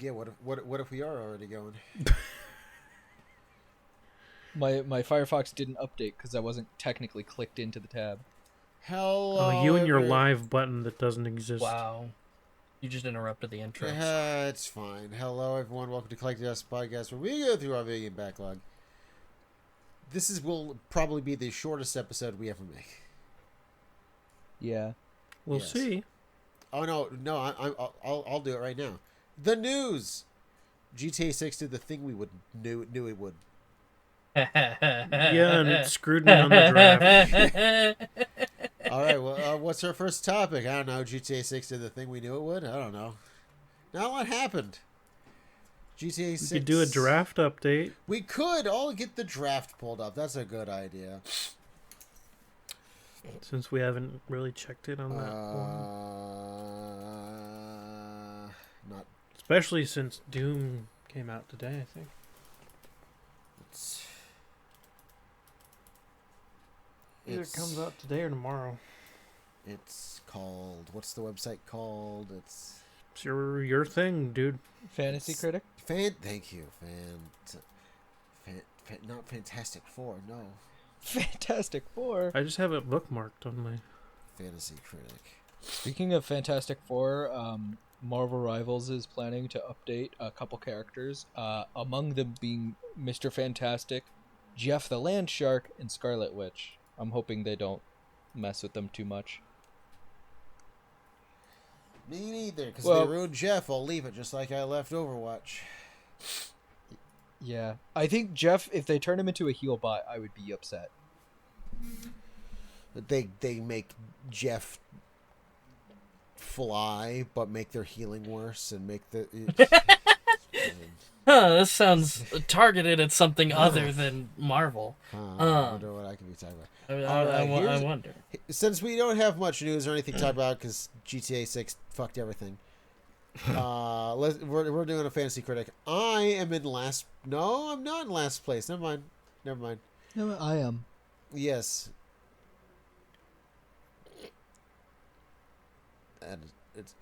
Yeah, what if we are already going? My Firefox didn't update because I wasn't technically clicked into the tab. Oh, Hello, you and your live button that doesn't exist. Wow. You just interrupted the intro. It's fine. Hello, everyone. Welcome to Collecting Dust Podcast, where we go through our video game backlog. Will probably be the shortest episode we ever make. Yeah. We'll Yes. see. Oh no! I'll do it right now. The news: GTA 6 did the thing we knew it would. Yeah, and it screwed me on the draft. All right. Well, what's our first topic? I don't know. GTA 6 did the thing we knew it would. I don't know. Now what happened? GTA 6. We could do a draft update. We could all get the draft pulled up. That's a good idea. Since we haven't really checked in on that one. Not. Especially since Doom came out today, I think. Either it comes out today or tomorrow. It's called. What's the website called? It's your thing, dude. Fantasy Critic? Thank you. Not Fantastic Four, no. Fantastic Four. I just have it bookmarked on my... Fantasy Critic. Speaking of Fantastic Four, Marvel Rivals is planning to update a couple characters, among them being Mr. Fantastic, Jeff the Land Shark, and Scarlet Witch. I'm hoping they don't mess with them too much. Me neither, because Well, they ruined Jeff. I'll leave it just like I left Overwatch. Yeah. I think Jeff, if they turn him into a heel bot, I would be upset. They make Jeff fly, but make their healing worse and make the... This sounds targeted at something other than Marvel. I wonder what I can be talking about. I wonder. Since we don't have much news or anything to talk about because GTA 6 fucked everything, we're doing a fantasy critic. I am in last... No, I'm not in last place. Never mind. No, I am. Yes. And it's...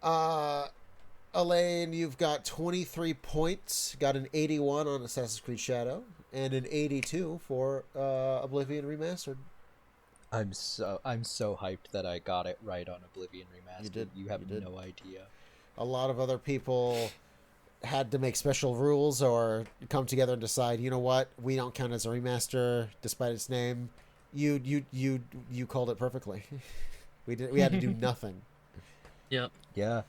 Eelayne, you've got 23 points. Got an 81 on Assassin's Creed Shadow. And an 82 for Oblivion Remastered. I'm so hyped that I got it right on Oblivion Remastered. You did. You have no idea. A lot of other people had to make special rules or come together and decide, you know what, we don't count as a remaster despite its name. You called it perfectly. We had to do nothing. Yep. Yeah.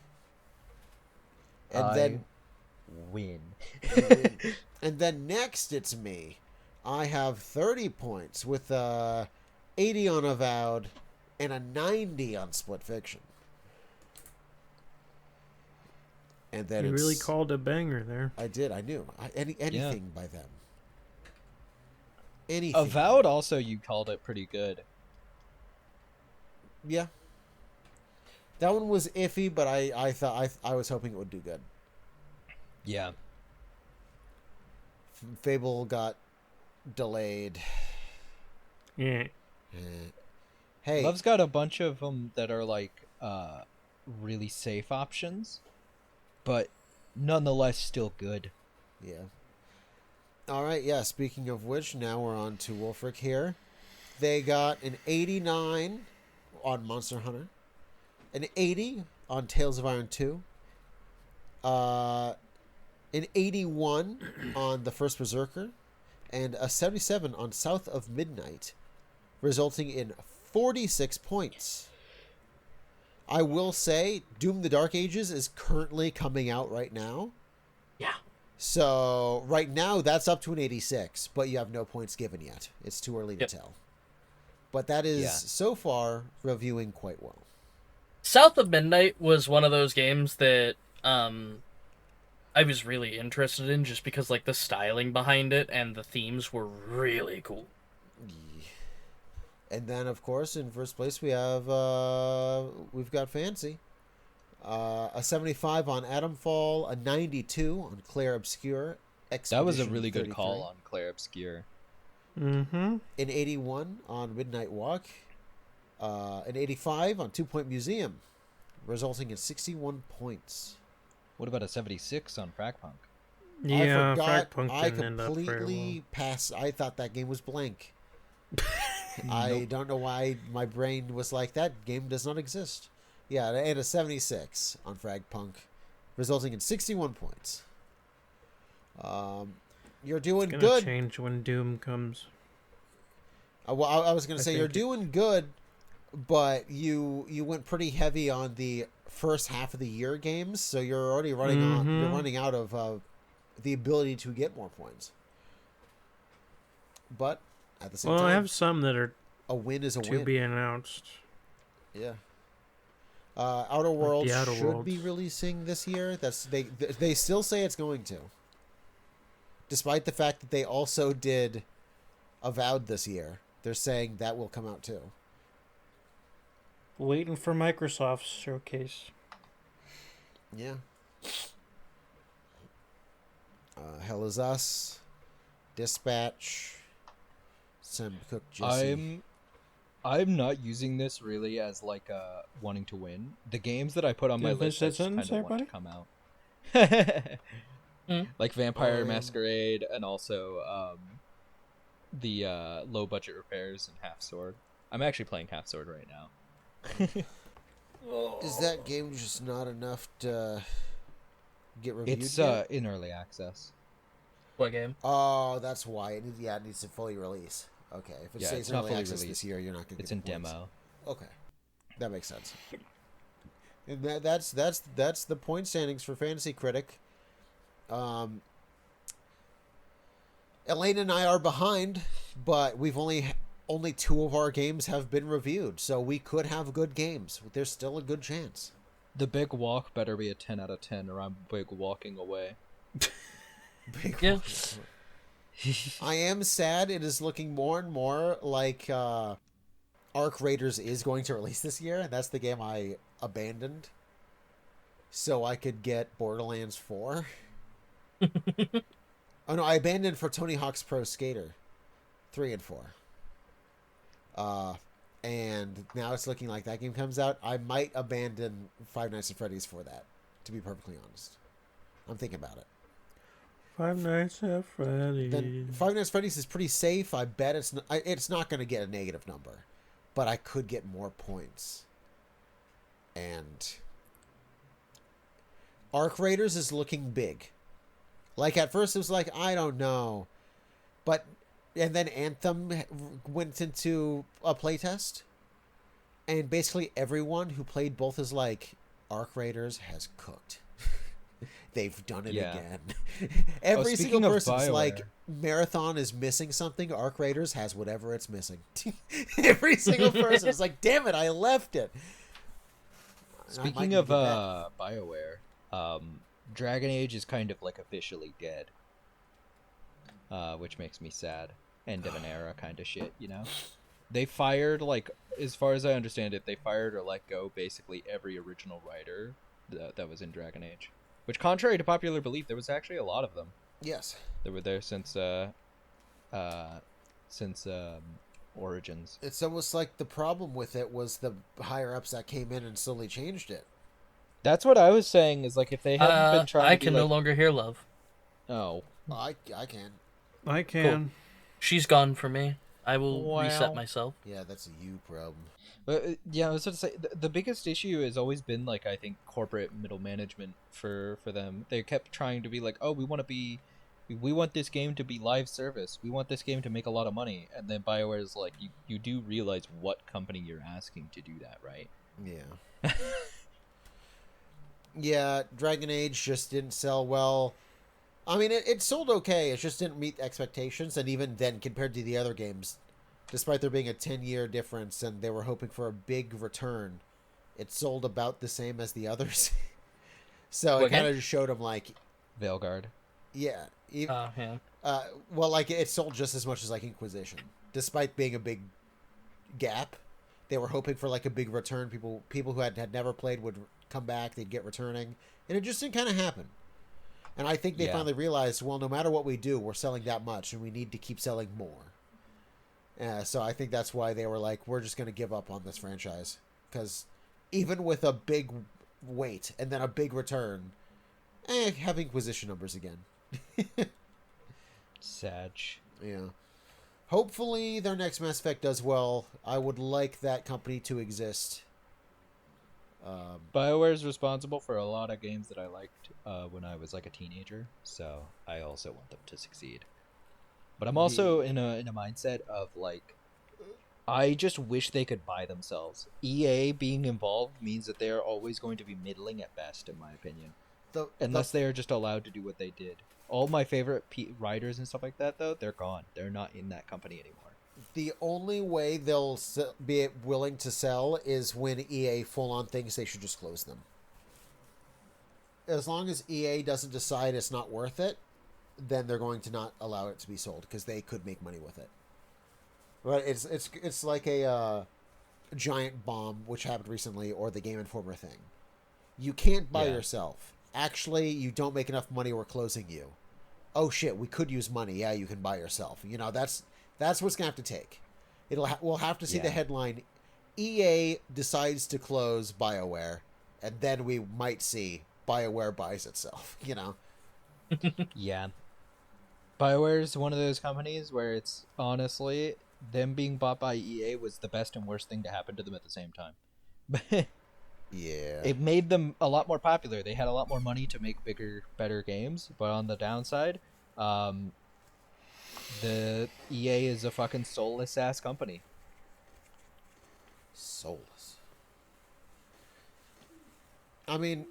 And then win. and then next it's me. I have 30 points with 80 on Avowed and a 90 on Split Fiction. And then You really called a banger there. I did. I knew. Anything by them. Anything. Avowed also, you called it pretty good. Yeah. That one was iffy, but I thought I was hoping it would do good. Yeah. Fable got delayed. Yeah. Hey, Love's got a bunch of them that are like really safe options, but nonetheless still good. yeah. All right, yeah. Speaking of which, now we're on to Wulfryk here. They got an 89 on Monster Hunter, an 80 on Tales of Iron 2, an 81 on The First Berserker, and a 77 on South of Midnight, resulting in 46 points. I will say, Doom the Dark Ages is currently coming out right now. Yeah. So, right now, that's up to an 86, but you have no points given yet. It's too early to tell. But that is, so far, reviewing quite well. South of Midnight was one of those games that I was really interested in just because, like, the styling behind it and the themes were really cool. And then, of course, in first place, we've got Fancy. A 75 on Atomfall, a 92 on Claire Obscure. That was a Expedition really good 33. call on Claire Obscure. Mm-hmm. An 81 on Midnight Walk. An 85 on 2 Point Museum, resulting in 61 points. What about a 76 on Fragpunk? Yeah, I forgot. Fragpunk I didn't end up very well. completely passed. I thought that game was blank. Nope. I don't know why my brain was like, that game does not exist. Yeah, and a 76 on Fragpunk, resulting in 61 points. You're doing It's gonna good. change when Doom comes. Well, I was going to I say you're think doing good, but you went pretty heavy on the first half of the year games, so you're already running on. You're running out of the ability to get more points. But at the same Well, time, I have some that are a win is a to win. be announced. Yeah. Outer Worlds Outer should be Worlds. releasing this year. They still say it's going to, despite the fact that they also did Avowed this year. They're saying that will come out too. Waiting for Microsoft's showcase. Yeah. Hell is Us, Dispatch, Sam Cook, Jesse. I'm not using this really as like wanting to win. The games that I put on my list, I just kind of want to come out. Like Vampire Masquerade and also the low budget repairs and Half Sword. I'm actually playing Half Sword right now. Is that game just not enough to get reviewed? It's yet? in early access. What game? Oh, that's why. It needs to fully release. Okay, if it stays it's in not early fully access released. this year, you're not going to. It's in demo. Okay, that makes sense. And that's the point standings for Fantasy Critic. Eelayne and I are behind, but we've only 2 of our games have been reviewed, so we could have good games. There's still a good chance. The Big Walk better be a 10 out of 10 or I'm big walking away. Yeah. I am sad. It is looking more and more like Arc Raiders is going to release this year, and that's the game I abandoned so I could get Borderlands 4. Oh no, I abandoned for Tony Hawk's Pro Skater 3 and 4. And now it's looking like that game comes out. I might abandon Five Nights at Freddy's for that, to be perfectly honest. I'm thinking about it. Five Nights at Freddy's. Then Five Nights at Freddy's is pretty safe. I bet it's not going to get a negative number, but I could get more points. And Arc Raiders is looking big. Like at first it was like, I don't know, and then Anthem went into a playtest, and basically everyone who played both as like Arc Raiders has cooked. They've done it again. Every single person's like, Marathon is missing something. Arc Raiders has whatever it's missing. Every single person is like, damn it, I left it. Speaking of BioWare, Dragon Age is kind of like officially dead, which makes me sad. End of an era kind of shit, you know? They fired, like, as far as I understand it, they fired or let go basically every original writer that was in Dragon Age. Which, contrary to popular belief, there was actually a lot of them. Yes. That were there since Origins. It's almost like the problem with it was the higher-ups that came in and slowly changed it. That's what I was saying, is like, if they hadn't been trying I to can be no like... longer hear Love. Oh. I can. I can. Cool. She's gone for me. I will reset myself. Yeah, that's a you problem. But yeah, I was going to say the biggest issue has always been like, I think, corporate middle management for them. They kept trying to be like, oh, we want this game to be live service. We want this game to make a lot of money. And then BioWare is like, you do realize what company you're asking to do that, right? Yeah. Yeah, Dragon Age just didn't sell well. I mean, it sold okay. It just didn't meet expectations. And even then, compared to the other games, despite there being a 10-year difference and they were hoping for a big return, it sold about the same as the others. So it kind of just showed them, like... Veilguard. Yeah. Yeah. Well, like, it sold just as much as, like, Inquisition. Despite being a big gap, they were hoping for, like, a big return. People who had never played would come back. They'd get returning. And it just didn't kind of happen. And I think they finally realized, well, no matter what we do, we're selling that much, and we need to keep selling more. So I think that's why they were like, we're just going to give up on this franchise. Because even with a big wait and then a big return, Have Inquisition numbers again. Sag. Yeah. Hopefully their next Mass Effect does well. I would like that company to exist. BioWare is responsible for a lot of games that I liked when I was like a teenager, so I also want them to succeed. But I'm also in a mindset of like, I just wish they could buy themselves. EA being involved means that they are always going to be middling at best, in my opinion, unless they are just allowed to do what they did. All my favorite writers and stuff like that, though, they're gone. They're not in that company anymore. The only way they'll be willing to sell is when EA full on thinks they should just close them. As long as EA doesn't decide it's not worth it, then they're going to not allow it to be sold because they could make money with it. But it's like a giant bomb, which happened recently, or the Game Informer thing. You can't buy yourself. Actually, you don't make enough money. We're closing you. Oh shit, we could use money. Yeah, you can buy yourself. You know, that's what's gonna have to take. We'll have to see the headline. EA decides to close BioWare, and then we might see BioWare buys itself. You know. Yeah. BioWare is one of those companies where it's honestly them being bought by EA was the best and worst thing to happen to them at the same time. Yeah. It made them a lot more popular. They had a lot more money to make bigger, better games. But on the downside, the EA is a fucking soulless ass company. Soulless. I mean,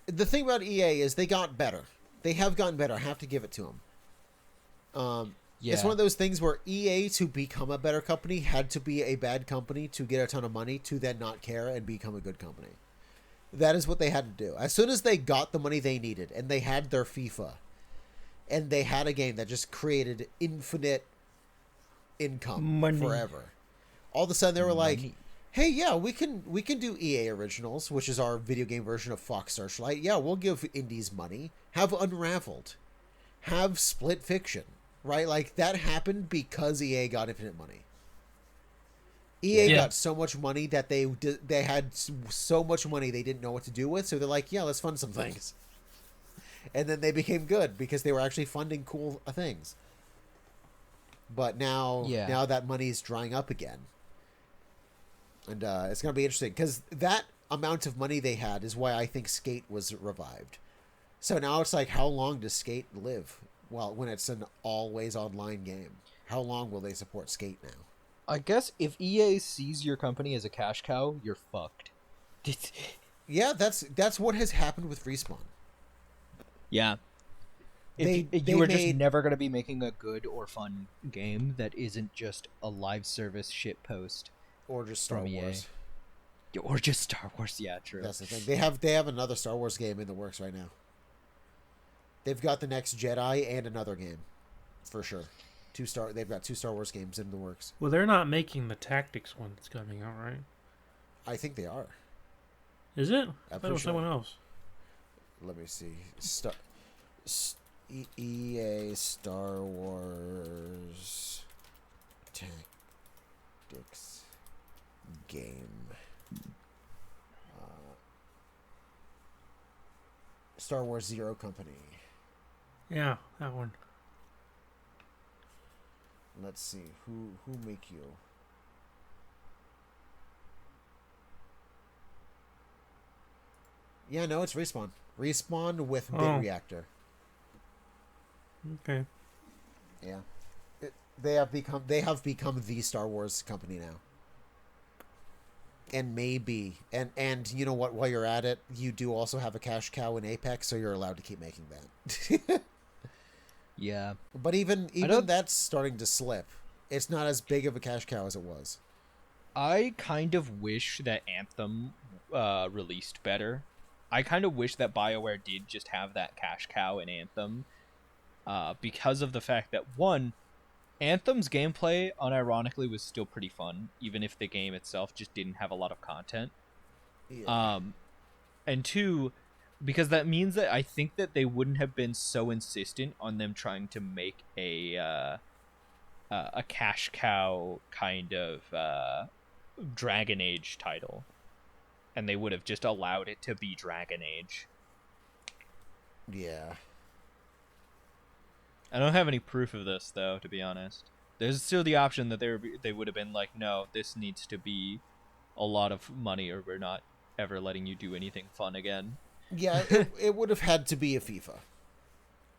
the thing about EA is they got better. They have gotten better. I have to give it to them. It's one of those things where EA, to become a better company, had to be a bad company to get a ton of money to then not care and become a good company. That is what they had to do. As soon as they got the money they needed and they had their FIFA and they had a game that just created infinite income forever, all of a sudden they were like, hey, yeah, we can do EA Originals, which is our video game version of Fox Searchlight. Yeah, we'll give indies money. Have Unraveled. Have Split Fiction. Right? Like, that happened because EA got infinite money. EA got so much money that they had so much money they didn't know what to do with, so they're like, yeah, let's fund some things. And then they became good because they were actually funding cool things. But now that money is drying up again. And it's going to be interesting because that amount of money they had is why I think Skate was revived. So now it's like, how long does Skate live? Well, when it's an always online game, how long will they support Skate now? I guess if EA sees your company as a cash cow, you're fucked. Yeah, that's what has happened with Respawn. Yeah. You were just never going to be making a good or fun game that isn't just a live service shit post. Or just Star Wars. Or just Star Wars, yeah, true. That's the thing. They have another Star Wars game in the works right now. They've got the next Jedi and another game, for sure. They've got 2 Star Wars games in the works. Well, they're not making the Tactics one that's coming out, right? I think they are. Is it? I thought it was someone else. Let me see. EA Star Wars Tactics game. Star Wars Zero Company. Yeah, that one. Let's see. Who make you? Yeah, no, it's Respawn. Respawn with Bit Reactor. Okay. Yeah. They have become the Star Wars company now. And maybe and you know what, while you're at it, you do also have a cash cow in Apex, so you're allowed to keep making that. Yeah. But even that's starting to slip. It's not as big of a cash cow as it was. I kind of wish that Anthem released better. I kind of wish that BioWare did just have that cash cow in Anthem because of the fact that, one, Anthem's gameplay, unironically, was still pretty fun, even if the game itself just didn't have a lot of content. Yeah. And two, because that means that I think that they wouldn't have been so insistent on them trying to make a cash cow kind of Dragon Age title, and they would have just allowed it to be Dragon Age. Yeah. I don't have any proof of this, though, to be honest. There's still the option that they would have been like, no, this needs to be a lot of money, or we're not ever letting you do anything fun again. Yeah, it would have had to be a FIFA.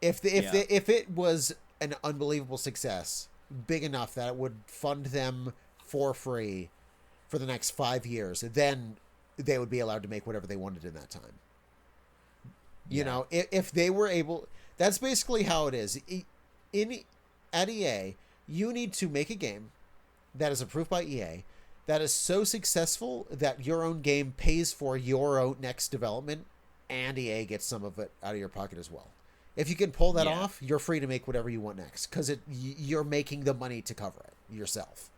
If it was an unbelievable success, big enough that it would fund them for free for the next 5 years, then they would be allowed to make whatever they wanted in that time. You know, if they were able, that's basically how it is. At EA, you need to make a game that is approved by EA that is so successful that your own game pays for your own next development, and EA gets some of it out of your pocket as well. If you can pull that off, you're free to make whatever you want next, because you're making the money to cover it yourself.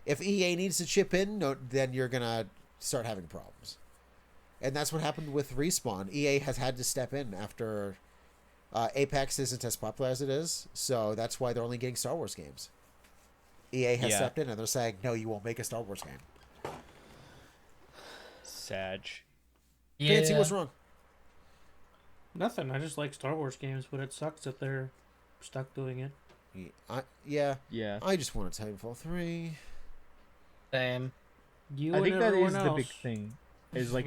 If EA needs to chip in, then you're going to start having problems. And that's what happened with Respawn. EA has had to step in after Apex isn't as popular as it is, so that's why they're only getting Star Wars games. EA has stepped in, and they're saying, no, you won't make a Star Wars game. Sag. Yeah. Fancy, what's wrong? Nothing. I just like Star Wars games, but it sucks that they're stuck doing it. Yeah. Yeah. I just want a Titanfall 3. Same. You I and think that everyone is else. the big thing. Is like,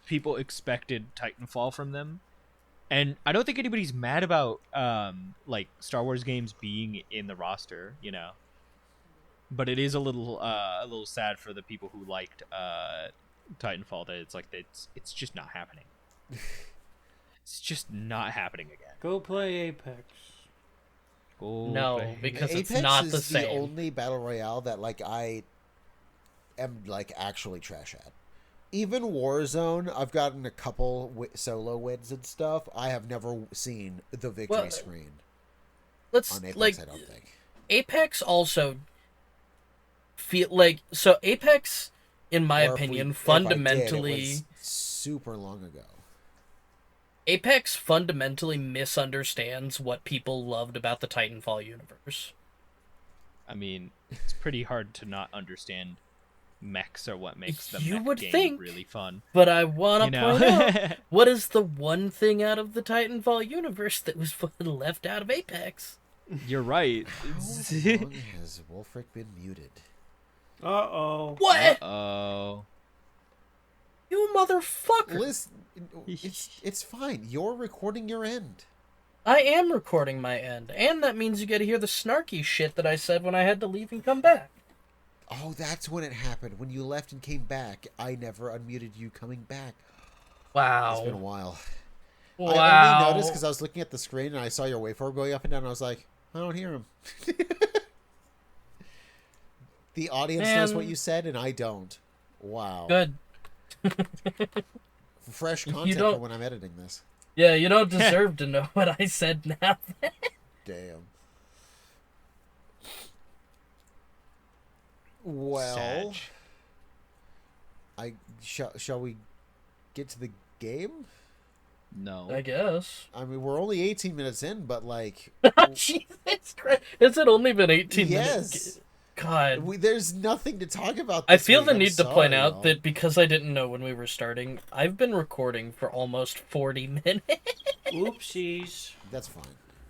people expected Titanfall from them, and I don't think anybody's mad about like Star Wars games being in the roster, you know. But it is a little sad for the people who liked Titanfall that it's like it's just not happening. It's just not happening again. Go play Apex. No, because Apex it's not is the same. only battle royale that like I am like actually trash at. Even Warzone, I've gotten a couple solo wins and stuff. I have never seen the victory screen Let's on Apex. like I don't think Apex also feel like so Apex, in my opinion, fundamentally it was super long ago. Apex fundamentally misunderstands what people loved about the Titanfall universe. I mean, it's pretty hard to not understand mechs are what makes the You mech would game think, really fun. But I want to You know? point out, what is the one thing out of the Titanfall universe that was fucking left out of Apex? You're right. How long has Wulfryk been muted? Uh-oh. What? Oh. You motherfucker! Listen, it's fine. You're recording your end. I am recording my end, and that means you get to hear the snarky shit that I said when I had to leave and come back. Oh, that's when it happened. When you left and came back, I never unmuted you coming back. Wow. It's been a while. Wow. I only noticed because I was looking at the screen and I saw your waveform going up and down. And I was like, I don't hear him. The audience knows what you said, and I don't. Wow. Good. Fresh content for when I'm editing this. Yeah, you don't deserve to know what I said now. Damn. Well, shall we get to the game? No. I guess. I mean, we're only 18 minutes in, but like... Jesus Christ. Has it only been 18 minutes? Yes. God. There's nothing to talk about I this feel week. the I'm need to sorry, point out y'all. that because I didn't know when we were starting, I've been recording for almost 40 minutes. Oopsies. That's fine.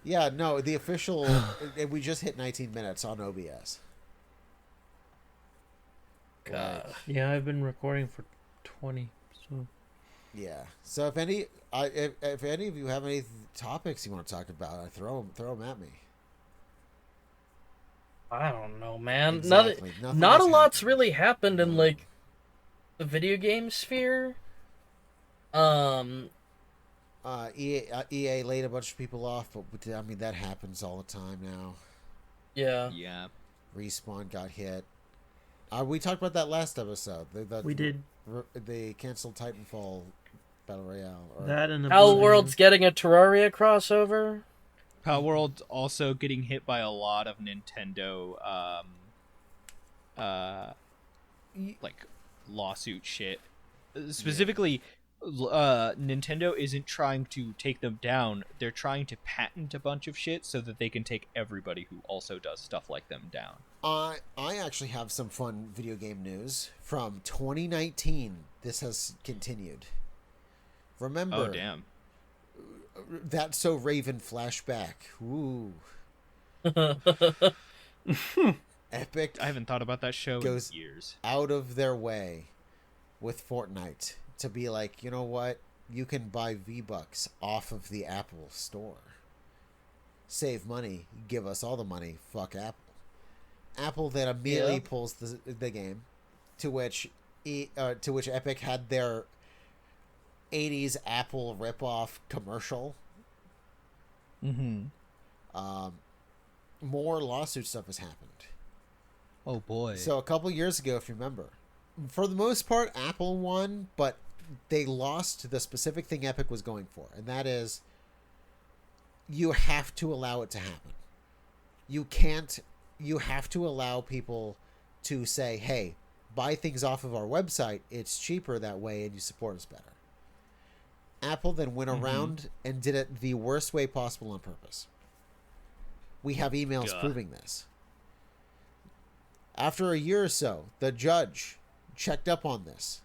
Yeah, no, the official... we just hit 19 minutes on OBS. God. Yeah, I've been recording for 20, so... Yeah. So if any of you have any topics you want to talk about, throw them at me. I don't know, man. Exactly. Nothing Not a has lot's happened. really happened in, like, the video game sphere. EA laid a bunch of people off, but I mean that happens all the time now. Yeah. Yeah. Respawn got hit. We talked about that last episode. We did. They canceled Titanfall Battle Royale. That and the Hell World's getting a Terraria crossover. Power World's also getting hit by a lot of Nintendo like lawsuit shit. Specifically, Nintendo isn't trying to take them down. They're trying to patent a bunch of shit so that they can take everybody who also does stuff like them down. I actually have some fun video game news from 2019. This has continued. Remember, Oh, damn. That's So Raven flashback. Ooh. Epic I haven't thought about that show goes in years. out of their way with Fortnite to be like, you know what? You can buy V-Bucks off of the Apple store. Save money. Give us all the money. Fuck Apple. Apple then immediately pulls the game, to which Epic had their 80s Apple ripoff commercial. Mm-hmm. More lawsuit stuff has happened. Oh boy. So a couple years ago, if you remember, for the most part, Apple won, but they lost the specific thing Epic was going for, and that is you have to allow it to happen. You have to allow people to say, hey, buy things off of our website. It's cheaper that way, and you support us better. Apple then went around and did it the worst way possible on purpose. We have emails proving this. After a year or so, the judge checked up on this,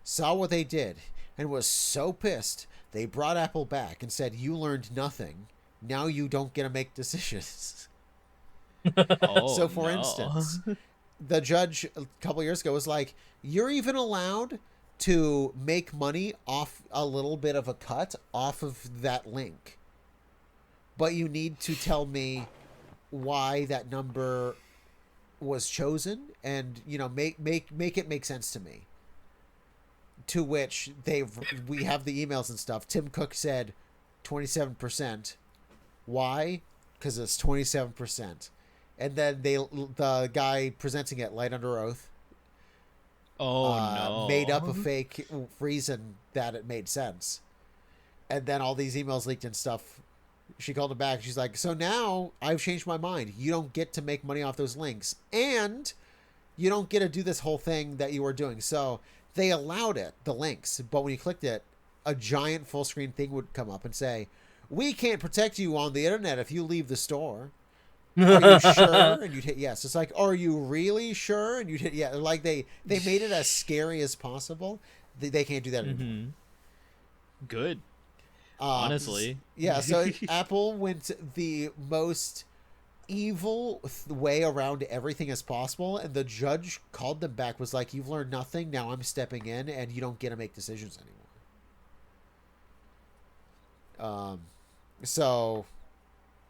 saw what they did, and was so pissed, they brought Apple back and said, you learned nothing. Now you don't get to make decisions. So, for instance, the judge a couple years ago was like, you're even allowed to make money off a little bit of a cut off of that link. But you need to tell me why that number was chosen and, you know, make it make sense to me. To which we have the emails and stuff. Tim Cook said 27%. Why? Because it's 27%. And then the guy presenting it, light under oath, made up a fake reason that it made sense. And then all these emails leaked and stuff. She called him back. She's like, so now I've changed my mind. You don't get to make money off those links. And you don't get to do this whole thing that you were doing. So they allowed it, the links. But when you clicked it, a giant full screen thing would come up and say, we can't protect you on the internet if you leave the store. Are you sure? And you'd hit yes. It's like, are you really sure? And you'd hit yeah. Like they made it as scary as possible. They can't do that anymore. Good. Honestly. Yeah, so Apple went the most evil way around everything as possible, and the judge called them back, was like, you've learned nothing, now I'm stepping in, and you don't get to make decisions anymore. So,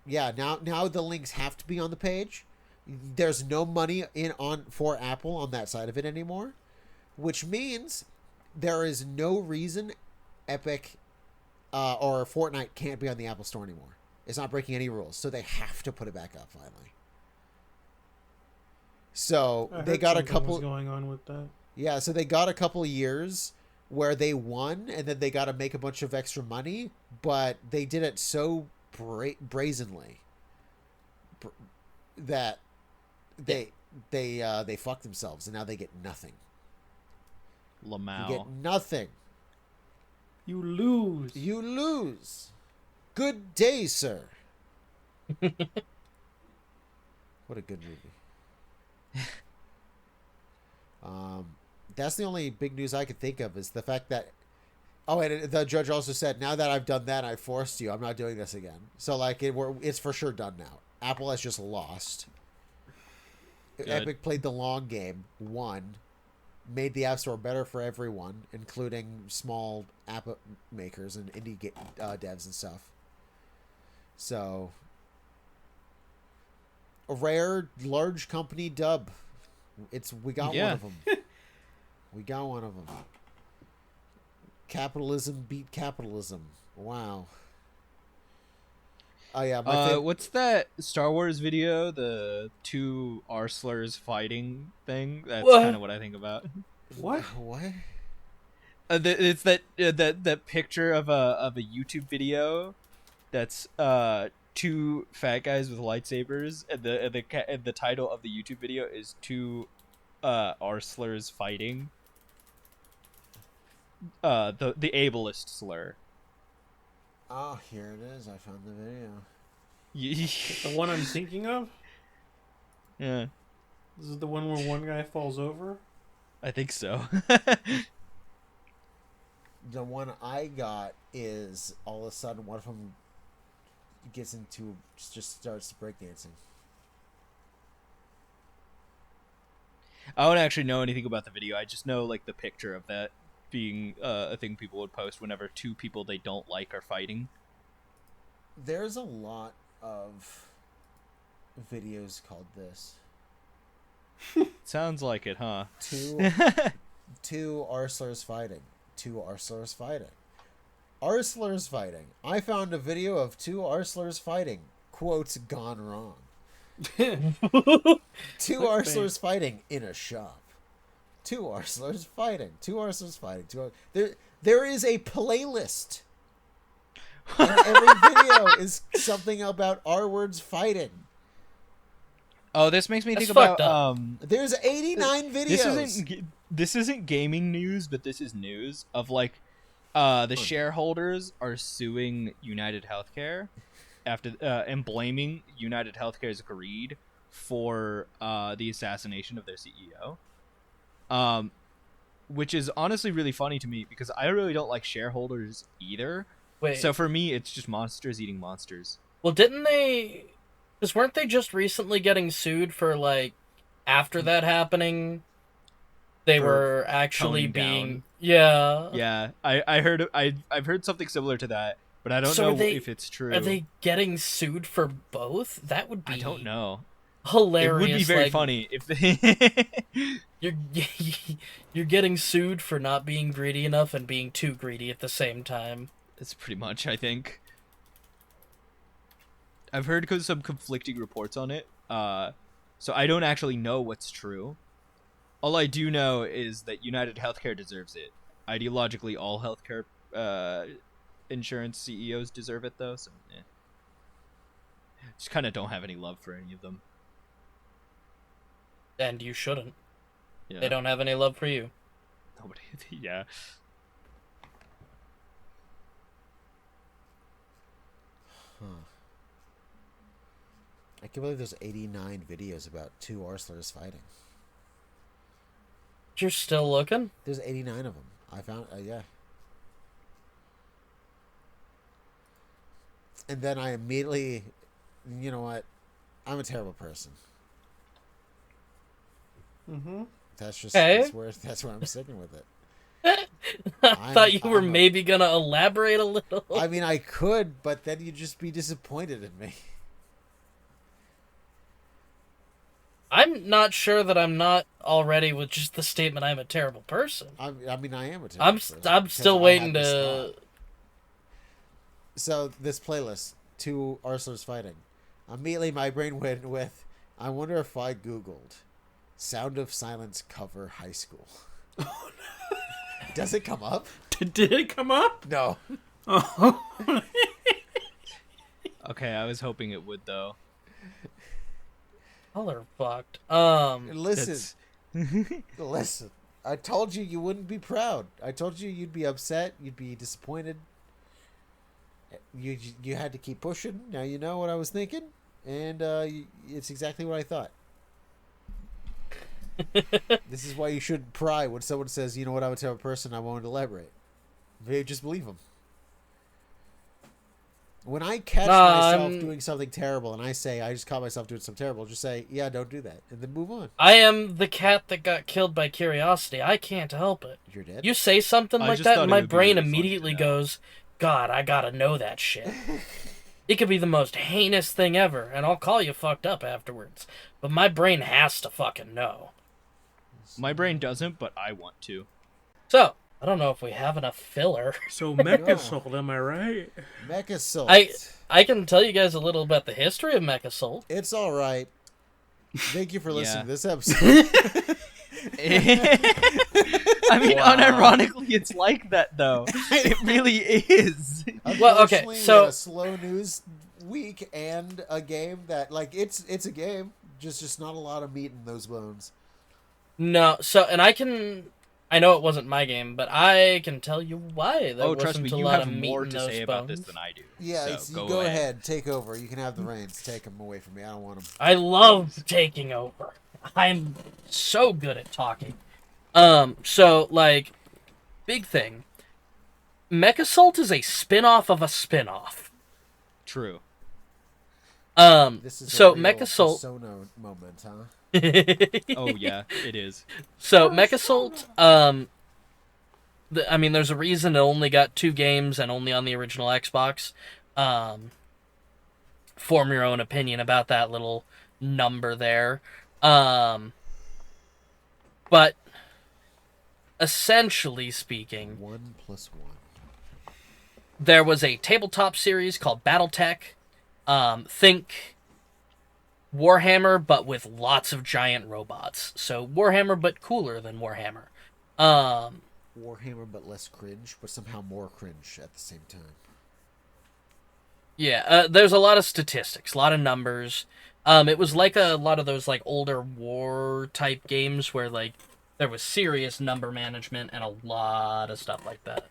yeah, now the links have to be on the page. There's no money for Apple on that side of it anymore, which means there is no reason Epic or Fortnite can't be on the Apple Store anymore. It's not breaking any rules, so they have to put it back up finally. So they got a couple going on with that. Yeah, so they got a couple years where they won, and then they got to make a bunch of extra money, but they did it so brazenly that they fucked themselves, and now they get nothing. Lamau. You get nothing. You lose. You lose. Good day, sir. What a good movie. That's the only big news I could think of, is the fact that and the judge also said, now that I've done that, I forced you, I'm not doing this again. So like it's for sure done now. Apple has just lost. Good. Epic played the long game, won, made the App Store better for everyone, including small app makers and indie devs and stuff. So, a rare large company dub. We got one of them. We got one of them. Capitalism beat capitalism. Wow. Oh yeah. What's that Star Wars video? The two R slurs fighting thing. That's kind of what I think about. What? What? It's that picture of a YouTube video that's two fat guys with lightsabers, and the title of the YouTube video is two R slurs fighting. The ableist slur. Oh, here it is. I found the video. The one I'm thinking of? Yeah. This is the one where one guy falls over? I think so. The one I got is all of a sudden one of them just starts breakdancing. I don't actually know anything about the video. I just know like the picture of that being a thing people would post whenever two people they don't like are fighting. There's a lot of videos called this. Sounds like it, huh? Two arslers fighting. Two arslers fighting. Arslers fighting. I found a video of two arslers fighting. Quotes gone wrong. Two arslers fighting in a shop. Two arslers fighting. Two arslers fighting. There is a playlist. And every video is something about R words fighting. Oh, this makes me That's think about fucked up. There's 89 videos. This isn't gaming news, but this is news of like the shareholders are suing United Healthcare after and blaming United Healthcare's greed for the assassination of their CEO. Which is honestly really funny to me because I really don't like shareholders either. Wait. So for me, it's just monsters eating monsters. Well, didn't they? Because weren't they just recently getting sued for like after that happening? They For were actually toning being down. yeah. Yeah, I've heard something similar to that, but I don't So know are they- if it's true. Are they getting sued for both? That would be I don't know. hilarious. It would be very like, funny if they. You're getting sued for not being greedy enough and being too greedy at the same time. That's pretty much, I think. I've heard some conflicting reports on it, so I don't actually know what's true. All I do know is that United Healthcare deserves it. Ideologically, all healthcare insurance CEOs deserve it, though. So, just kind of don't have any love for any of them. And you shouldn't. Yeah. They don't have any love for you. Nobody. Yeah. I can't believe there's 89 videos about two arslers fighting. You're still looking? There's 89 of them. I found, yeah. And then I immediately, you know what? I'm a terrible person. Mm-hmm. That's just Okay. that's where I'm sticking with it. I thought you were I'm a- maybe gonna elaborate a little. I mean, I could, but then you'd just be disappointed in me. I'm not sure that I'm not already with just the statement I'm a terrible person. I mean, I am a terrible I'm person. I'm because still I waiting had this to. thought. So this playlist, two arslers fighting. Immediately, my brain went with, I wonder if I Googled Sound of Silence cover high school. Oh, Does it come up? Did it come up? No. Oh. Okay, I was hoping it would, though. Y'all are fucked. Listen. Listen. I told you wouldn't be proud. I told you you'd be upset. You'd be disappointed. You had to keep pushing. Now you know what I was thinking. And it's exactly what I thought. This is why you shouldn't pry when someone says, you know what, I'm a terrible person, I won't elaborate. Just believe them. When I catch myself doing something terrible and I say, I just caught myself doing something terrible, just say, yeah, don't do that. And then move on. I am the cat that got killed by curiosity. I can't help it. You're dead. You say something I like just that, thought and it my would be brain really funny to immediately know. goes, God, I gotta know that shit. It could be the most heinous thing ever, and I'll call you fucked up afterwards. But my brain has to fucking know. My brain doesn't, but I want to. So, I don't know if we have enough filler. So MechAssault, am I right? MechAssault. I can tell you guys a little about the history of MechAssault. It's all right. Thank you for listening Yeah. to this episode. I mean, Wow. unironically, it's like that, though. It really is. Well, okay, Unfortunately, we so- had a slow news week and a game that, like, it's a game, just not a lot of meat in those bones. No, so, and I know it wasn't my game, but I can tell you why there Oh, trust wasn't me, a you lot have of meat more in to those say about this bones. than I do. Yeah, so you go ahead, take over. You can have the reins. Take them away from me. I don't want them. I love taking over. I'm so good at talking. So, like, big thing. MechAssault is a spin-off of a spin-off. True. This is So a real MechAssault. Persona moment, huh? Oh yeah, it is. So MechAssault, I mean, there's a reason it only got 2 games and only on the original Xbox. Form your own opinion about that little number there. But essentially speaking, 1 + 1. there was a tabletop series called BattleTech. Think Warhammer, but with lots of giant robots. So Warhammer, but cooler than Warhammer. Warhammer, but less cringe, but somehow more cringe at the same time. Yeah, there's a lot of statistics, a lot of numbers. It was like a lot of those like older war type games where like there was serious number management and a lot of stuff like that.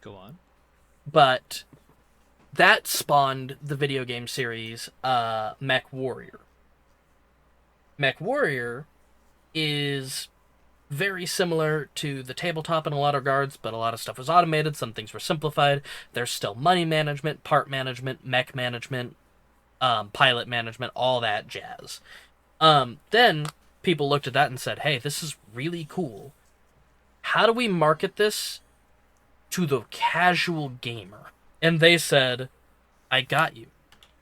Go on. But that spawned the video game series Mech Warrior. Mech Warrior is very similar to the tabletop in a lot of regards, but a lot of stuff was automated, some things were simplified. There's still money management, part management, mech management, pilot management, all that jazz. Then people looked at that and said, hey, this is really cool. How do we market this to the casual gamer? And they said, I got you.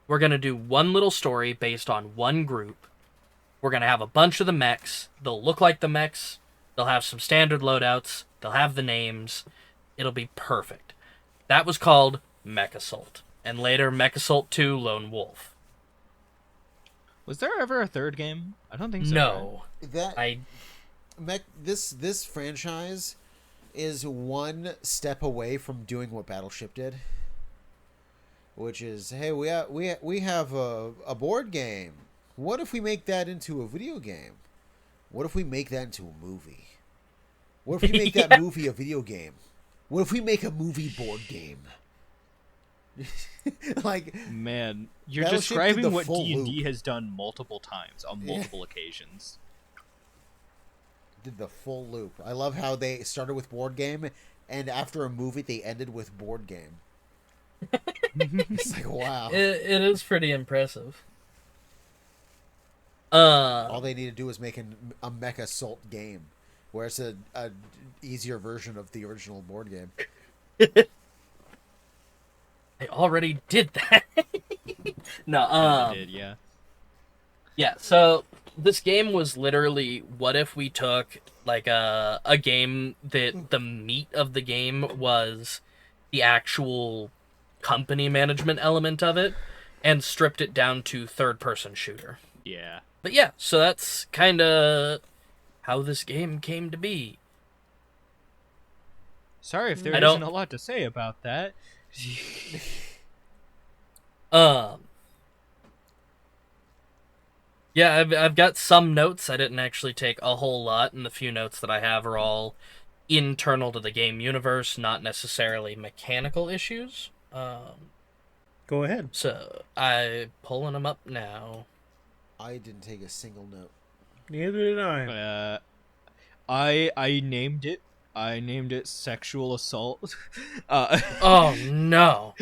We're going to do one little story based on one group. We're going to have a bunch of the mechs. They'll look like the mechs. They'll have some standard loadouts. They'll have the names. It'll be perfect. That was called MechAssault. And later, MechAssault 2 Lone Wolf. Was there ever a third game? I don't think so. No. This franchise is one step away from doing what Battleship did, which is, hey, we have a board game. What if we make that into a video game? What if we make that into a movie? What if we make that movie a video game? What if we make a movie board game? Like, man, you're Battleship did describing the what full D&D loop. has done multiple times on multiple occasions. Did the full loop. I love how they started with board game, and after a movie, they ended with board game. It's like, wow. It is pretty impressive. All they need to do is make a MechAssault game, where it's a easier version of the original board game. I already did that. No, I did, yeah. Yeah, so this game was literally, what if we took like a game that the meat of the game was the actual company management element of it and stripped it down to third-person shooter. Yeah. But yeah, so that's kind of how this game came to be. Sorry if there I don't- isn't a lot to say about that. Yeah, I've got some notes. I didn't actually take a whole lot, and the few notes that I have are all internal to the game universe, not necessarily mechanical issues. Go ahead. So I'm pulling them up now. I didn't take a single note. Neither did I. I named it. I named it sexual assault. Oh no!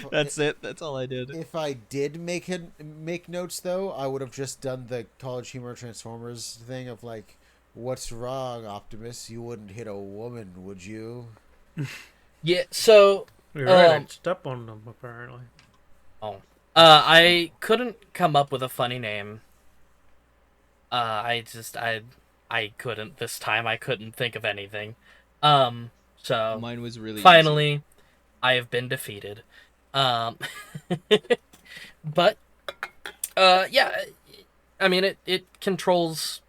That's it. That's all I did. If I did make notes, though, I would have just done the College Humor Transformers thing of like, what's wrong, Optimus? You wouldn't hit a woman, would you? Yeah, so You're right. I step on them apparently. I couldn't come up with a funny name. I couldn't this time. I couldn't think of anything. So Mine was really finally, I have been defeated. But yeah, I mean it controls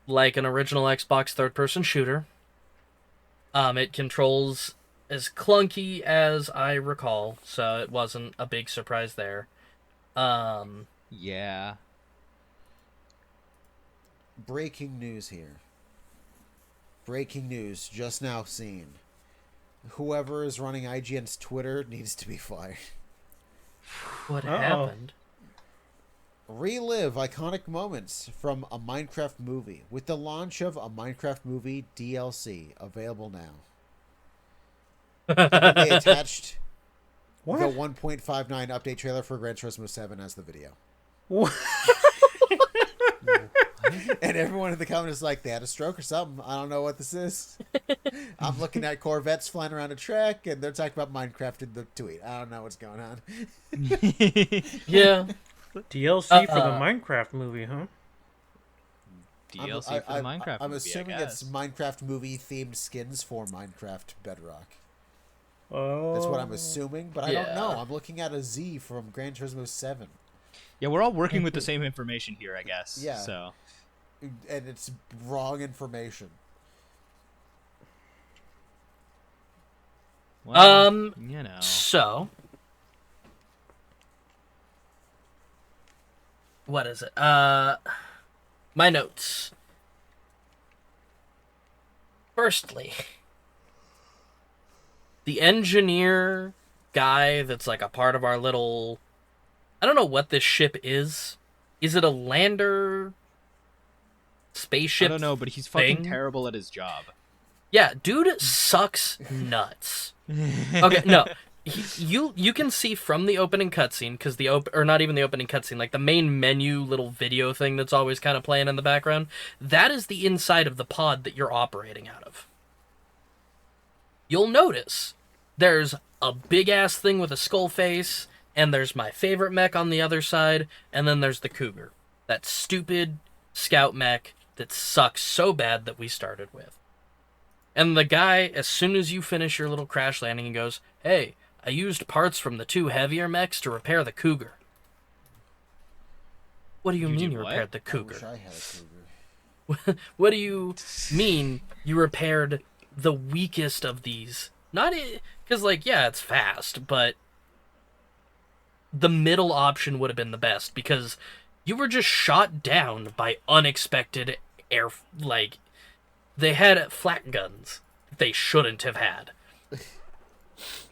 like an original Xbox third-person shooter. It controls as clunky as I recall, so it wasn't a big surprise there. Yeah. Breaking news here. Breaking news just now seen. Whoever is running IGN's Twitter needs to be fired. What Uh-oh. happened? Relive iconic moments from a Minecraft movie with the launch of a Minecraft movie DLC available now. And then they attached What? the 1.59 update trailer for Gran Turismo 7 as the video. What? And everyone in the comments is like, they had a stroke or something. I don't know what this is. I'm looking at Corvettes flying around a track, and they're talking about Minecraft in the tweet. I don't know what's going on. Yeah. DLC for the Minecraft movie, huh? DLC for the Minecraft I'm movie, assuming I guess. it's Minecraft movie-themed skins for Minecraft Bedrock. Oh. That's what I'm assuming, but I don't know. Yeah. I'm looking at a Z from Gran Turismo 7. Yeah, we're all working with the same information here, I guess. Yeah. So. And it's wrong information. Well, you know. So, what is it? My notes. Firstly, the engineer guy that's like a part of our little, I don't know what this ship is. Is it a lander spaceship? I don't know, but he's fucking thing? terrible at his job. Yeah, dude sucks nuts. Okay, no. You can see from the opening cutscene, because or not even the opening cutscene, like the main menu little video thing that's always kind of playing in the background, that is the inside of the pod that you're operating out of. You'll notice there's a big-ass thing with a skull face, and there's my favorite mech on the other side, and then there's the Cougar. That stupid scout mech that sucks so bad that we started with. And the guy, as soon as you finish your little crash landing, he goes, "Hey, I used parts from the 2 heavier mechs to repair the Cougar." What do you mean did you what? repaired the I wish Cougar? I had a Cougar. What do you mean you repaired the weakest of these? Not because, like, yeah, it's fast, but the middle option would have been the best, because you were just shot down by unexpected air, like, they had flak guns they shouldn't have had.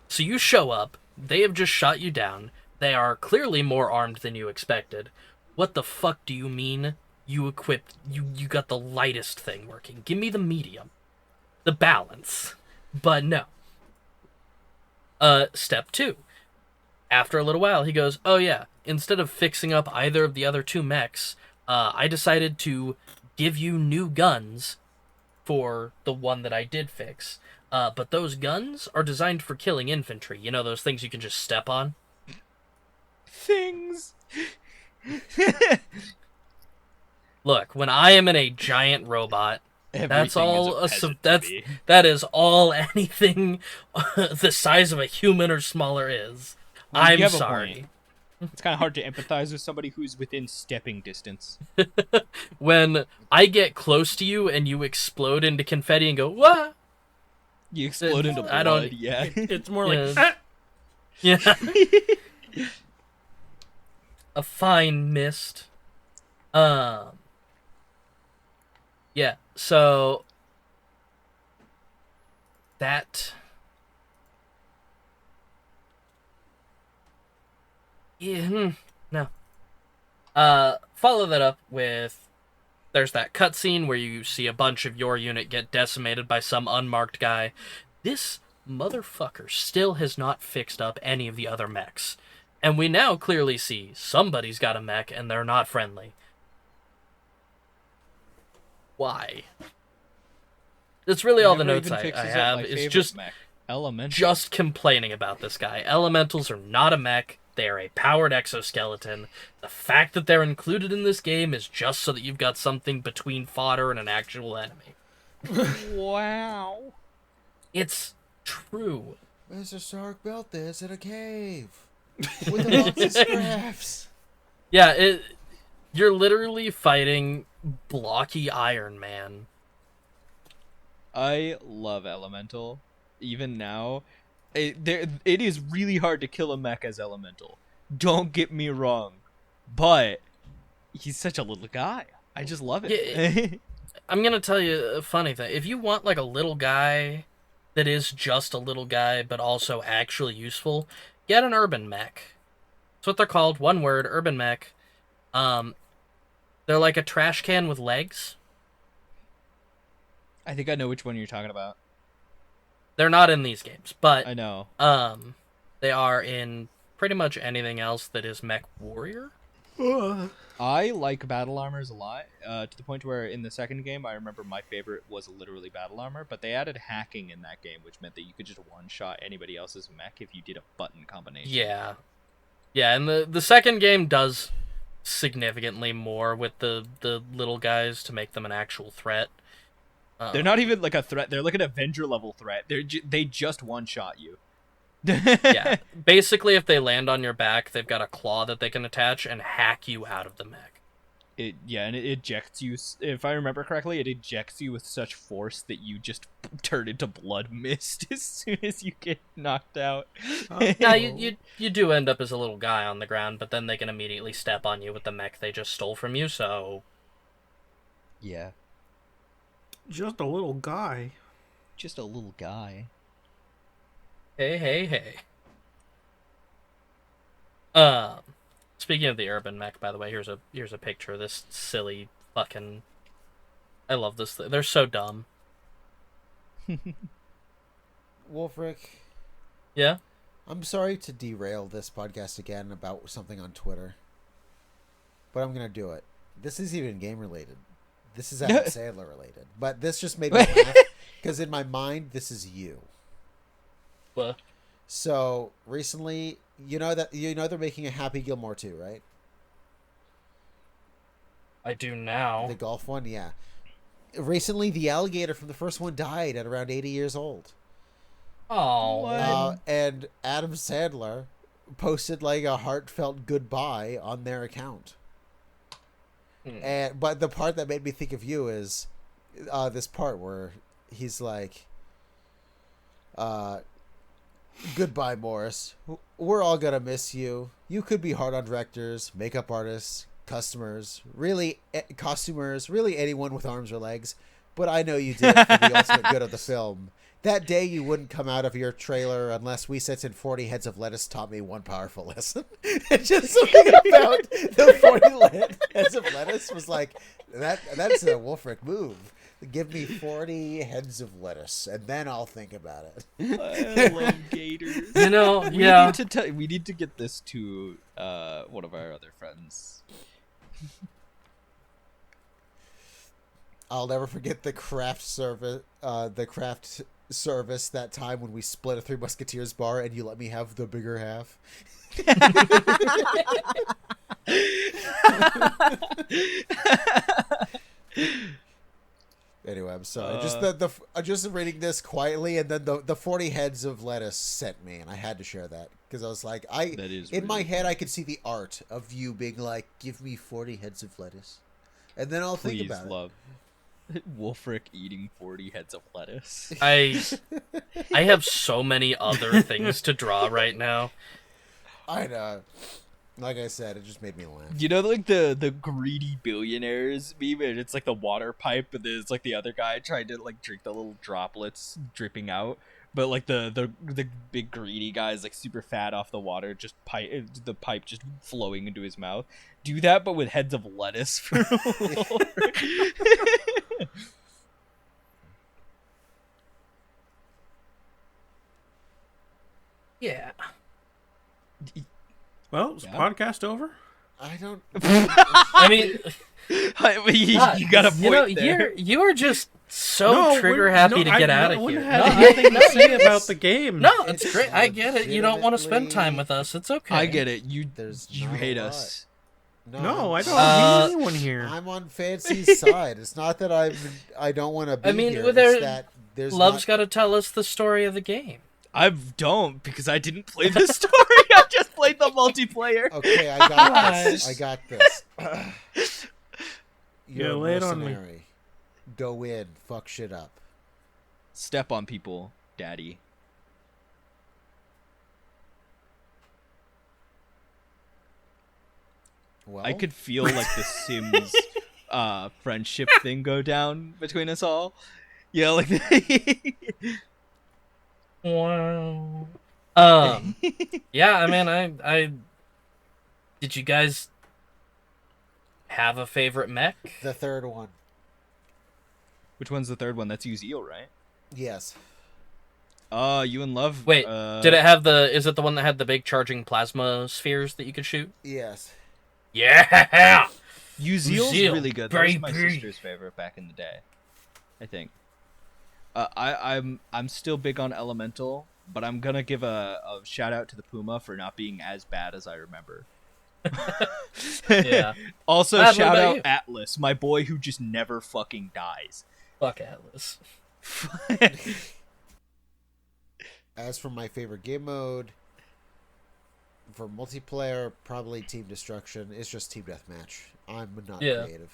So you show up, they have just shot you down, they are clearly more armed than you expected. What the fuck do you mean you equipped, you got the lightest thing working? Give me the medium. The balance. But no. Step 2. After a little while, he goes, "Oh yeah, instead of fixing up either of the other 2 mechs, I decided to give you new guns for the one that I did fix. But those guns are designed for killing infantry. You know, those things you can just step on?" Things. Look, when I am in a giant robot, that's all that is all anything the size of a human or smaller is. Well, you I'm have a sorry. point. It's kind of hard to empathize with somebody who's within stepping distance. When I get close to you and you explode into confetti and go, "What?" You explode into I blood, don't- yeah. It's more like, Yeah. A fine mist. Yeah, so that no. Follow that up with, there's that cutscene where you see a bunch of your unit get decimated by some unmarked guy. This motherfucker still has not fixed up any of the other mechs. And we now clearly see somebody's got a mech and they're not friendly. Why? That's really all the Never notes even I fixes up have. my Is favorite just mech, Elemental. just complaining about this guy. Elementals are not a mech. They are a powered exoskeleton. The fact that they're included in this game is just so that you've got something between fodder and an actual enemy. Wow. It's true. There's a shark built this in a cave with lots of scraps. Yeah, you're literally fighting blocky Iron Man. I love Elemental. Even now, it is really hard to kill a mech as Elemental. Don't get me wrong, but he's such a little guy. I just love it. I'm gonna tell you a funny thing. If you want like a little guy that is just a little guy but also actually useful, get an urban mech. That's what they're called. One word, urban mech. They're like a trash can with legs. I think I know which one you're talking about. They're not in these games, but I know. they are in pretty much anything else that is Mech Warrior. I like battle armors a lot, to the point where in the second game, I remember my favorite was literally battle armor, but they added hacking in that game, which meant that you could just one-shot anybody else's mech if you did a button combination. Yeah. Yeah, and the second game does significantly more with the little guys to make them an actual threat. They're not even like a threat. They're like an Avenger level threat. They just one-shot you. Yeah. Basically, if they land on your back, they've got a claw that they can attach and hack you out of the mech. And it ejects you. If I remember correctly, it ejects you with such force that you just turn into blood mist as soon as you get knocked out. Now, you do end up as a little guy on the ground, but then they can immediately step on you with the mech they just stole from you, so... Yeah. Just a little guy. Just a little guy. Hey. Speaking of the urban mech, by the way, here's a picture of this silly fucking... I love this thing. They're so dumb. Wulfryk. Yeah? I'm sorry to derail this podcast again about something on Twitter, but I'm going to do it. This isn't even game related. This is Adam Sandler related. But this just made me laugh because in my mind, this is you. What? So recently, you know they're making a Happy Gilmore 2, right? I do now. The golf one, yeah. Recently, the alligator from the first one died at around 80 years old. Oh. And Adam Sandler posted like a heartfelt goodbye on their account. But the part that made me think of you is this part where he's like, goodbye, Morris. We're all gonna miss you. You could be hard on directors, makeup artists, costumers, really anyone with arms or legs. But I know you did it for the ultimate good of the film. That day you wouldn't come out of your trailer unless we sent in 40 heads of lettuce taught me one powerful lesson. And just something about the 40 heads of lettuce was like, that's a Wulfryk move. Give me 40 heads of lettuce, and then I'll think about it. I love gators. You know, We need to get this to one of our other friends. I'll never forget the craft service that time when we split a Three Musketeers bar and you let me have the bigger half. Anyway, I'm sorry. Just reading this quietly, and then the 40 heads of lettuce sent me, and I had to share that because I was like, my head I could see the art of you being like, give me 40 heads of lettuce, and then I'll think about it. Wulfryk eating 40 heads of lettuce. I have so many other things to draw right now. I know. Like I said, it just made me laugh. You know, like the greedy billionaires meme, and it's like the water pipe, and there's like the other guy trying to like drink the little droplets dripping out, but like the big greedy guy is like super fat off the water, just the pipe just flowing into his mouth. Do that, but with heads of lettuce for Yeah. Well, is the podcast over? I don't. I mean, you got a point there. You are just so trigger happy to get out of here. I have anything to say about the game. No, it's great. I get it. You don't want to spend time with us. It's okay. I get it. You not hate a us. No, I don't hate anyone here. I'm on Fancy's side. It's not that I don't want to be here. It's that Love's got to tell us the story of the game. I don't, because I didn't play the story. I just played the multiplayer. Okay, I got this. You're a lay it on me. mercenary. Go in, fuck shit up. Step on people, daddy. Well, I could feel like the Sims friendship thing go down between us all. Yeah, like Wow. Yeah, I mean, Did you guys have a favorite mech? The third one. Which one's the third one? That's Uzeel, right? Yes. You in love? Wait, did it have is it the one that had the big charging plasma spheres that you could shoot? Yes. Yeah! Uzeel's Uzeel, really good. That was my baby. sister's favorite back in the day, I think. I'm still big on Elemental, but I'm gonna give a shout out to the Puma for not being as bad as I remember. Yeah. Also, What shout about out you? Atlas, my boy who just never fucking dies. Fuck Atlas. As for my favorite game mode, for multiplayer, probably Team Destruction. It's just Team Deathmatch. I'm not creative.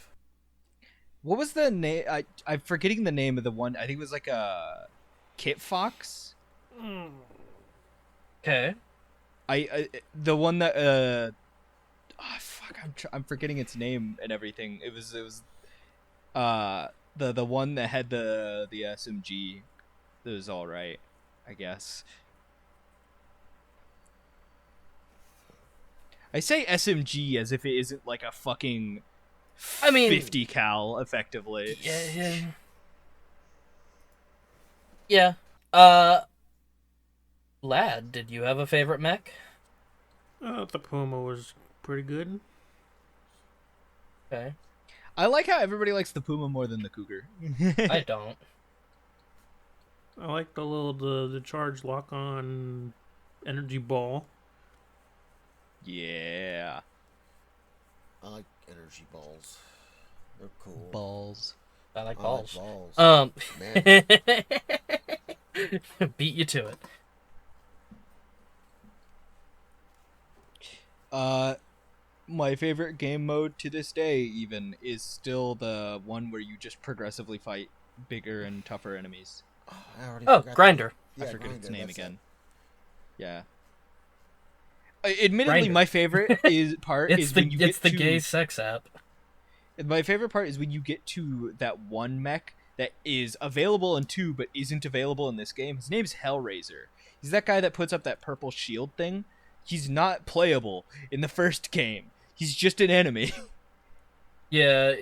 What was the name? I'm forgetting the name of the one. I think it was like a Kit Fox. Okay. The one that fuck, I'm forgetting its name and everything. It was the one that had the SMG. That was all right, I guess. I say SMG as if it isn't like a fucking 50 cal effectively. Yeah. Lad, did you have a favorite mech? The Puma was pretty good. Okay. I like how everybody likes the Puma more than the Cougar. I don't. I like the charge lock on energy ball. Yeah. I like energy balls. They're cool. Balls. I like I balls. like balls. Man. Beat you to it. My favorite game mode to this day even is still the one where you just progressively fight bigger and tougher enemies. Oh, Grinder. Yeah, I forget Grinder, its name that's again. it. Yeah. Admittedly, Grinder. my favorite is when you It's get the to, gay sex app. My favorite part is when you get to that one mech that is available in 2 but isn't available in this game. His name's Hellraiser. He's that guy that puts up that purple shield thing. He's not playable in the first game. He's just an enemy. Yeah,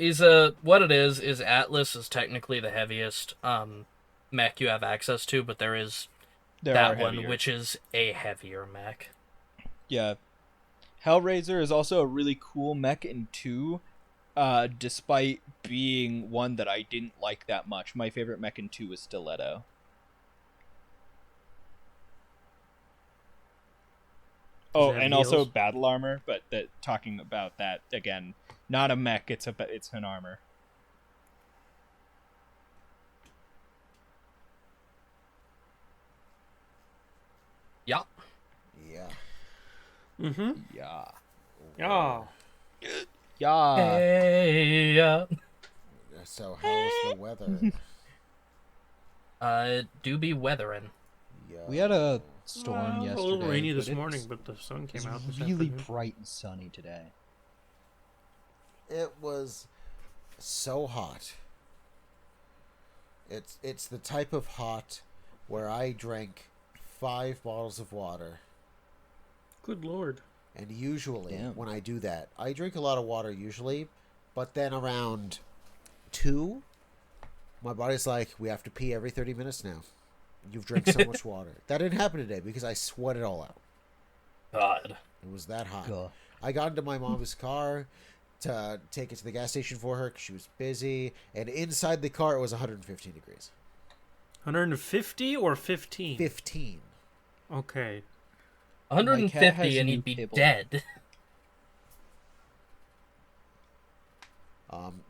what it is Atlas is technically the heaviest mech you have access to, but there is that one heavier. which is a heavier mech. Yeah. Hellraiser is also a really cool mech in 2, despite being one that I didn't like that much. My favorite mech in 2 was Stiletto. Oh, and heels? also battle armor, but talking about that again, not a mech, it's an armor. Yeah. Yeah. Mm-hmm. Yeah. Yeah. Yeah. Hey, So how's the weather? it do be weathering. Yeah. We had a storm It was yesterday. a little rainy this but morning, but the sun came out this really afternoon. bright and sunny today. It was so hot. It's the type of hot where I drank 5 bottles of water. Good lord. And usually, Damn. when I do that, I drink a lot of water usually, but then around 2, my body's like, we have to pee every 30 minutes now. You've drank so much water. That didn't happen today because I sweat it all out. God. It was that hot. God. I got into my mom's car to take it to the gas station for her because she was busy, and inside the car it was 115 degrees. 150 or 15? 15. Okay. My cat has 150 and a he'd new be table. dead.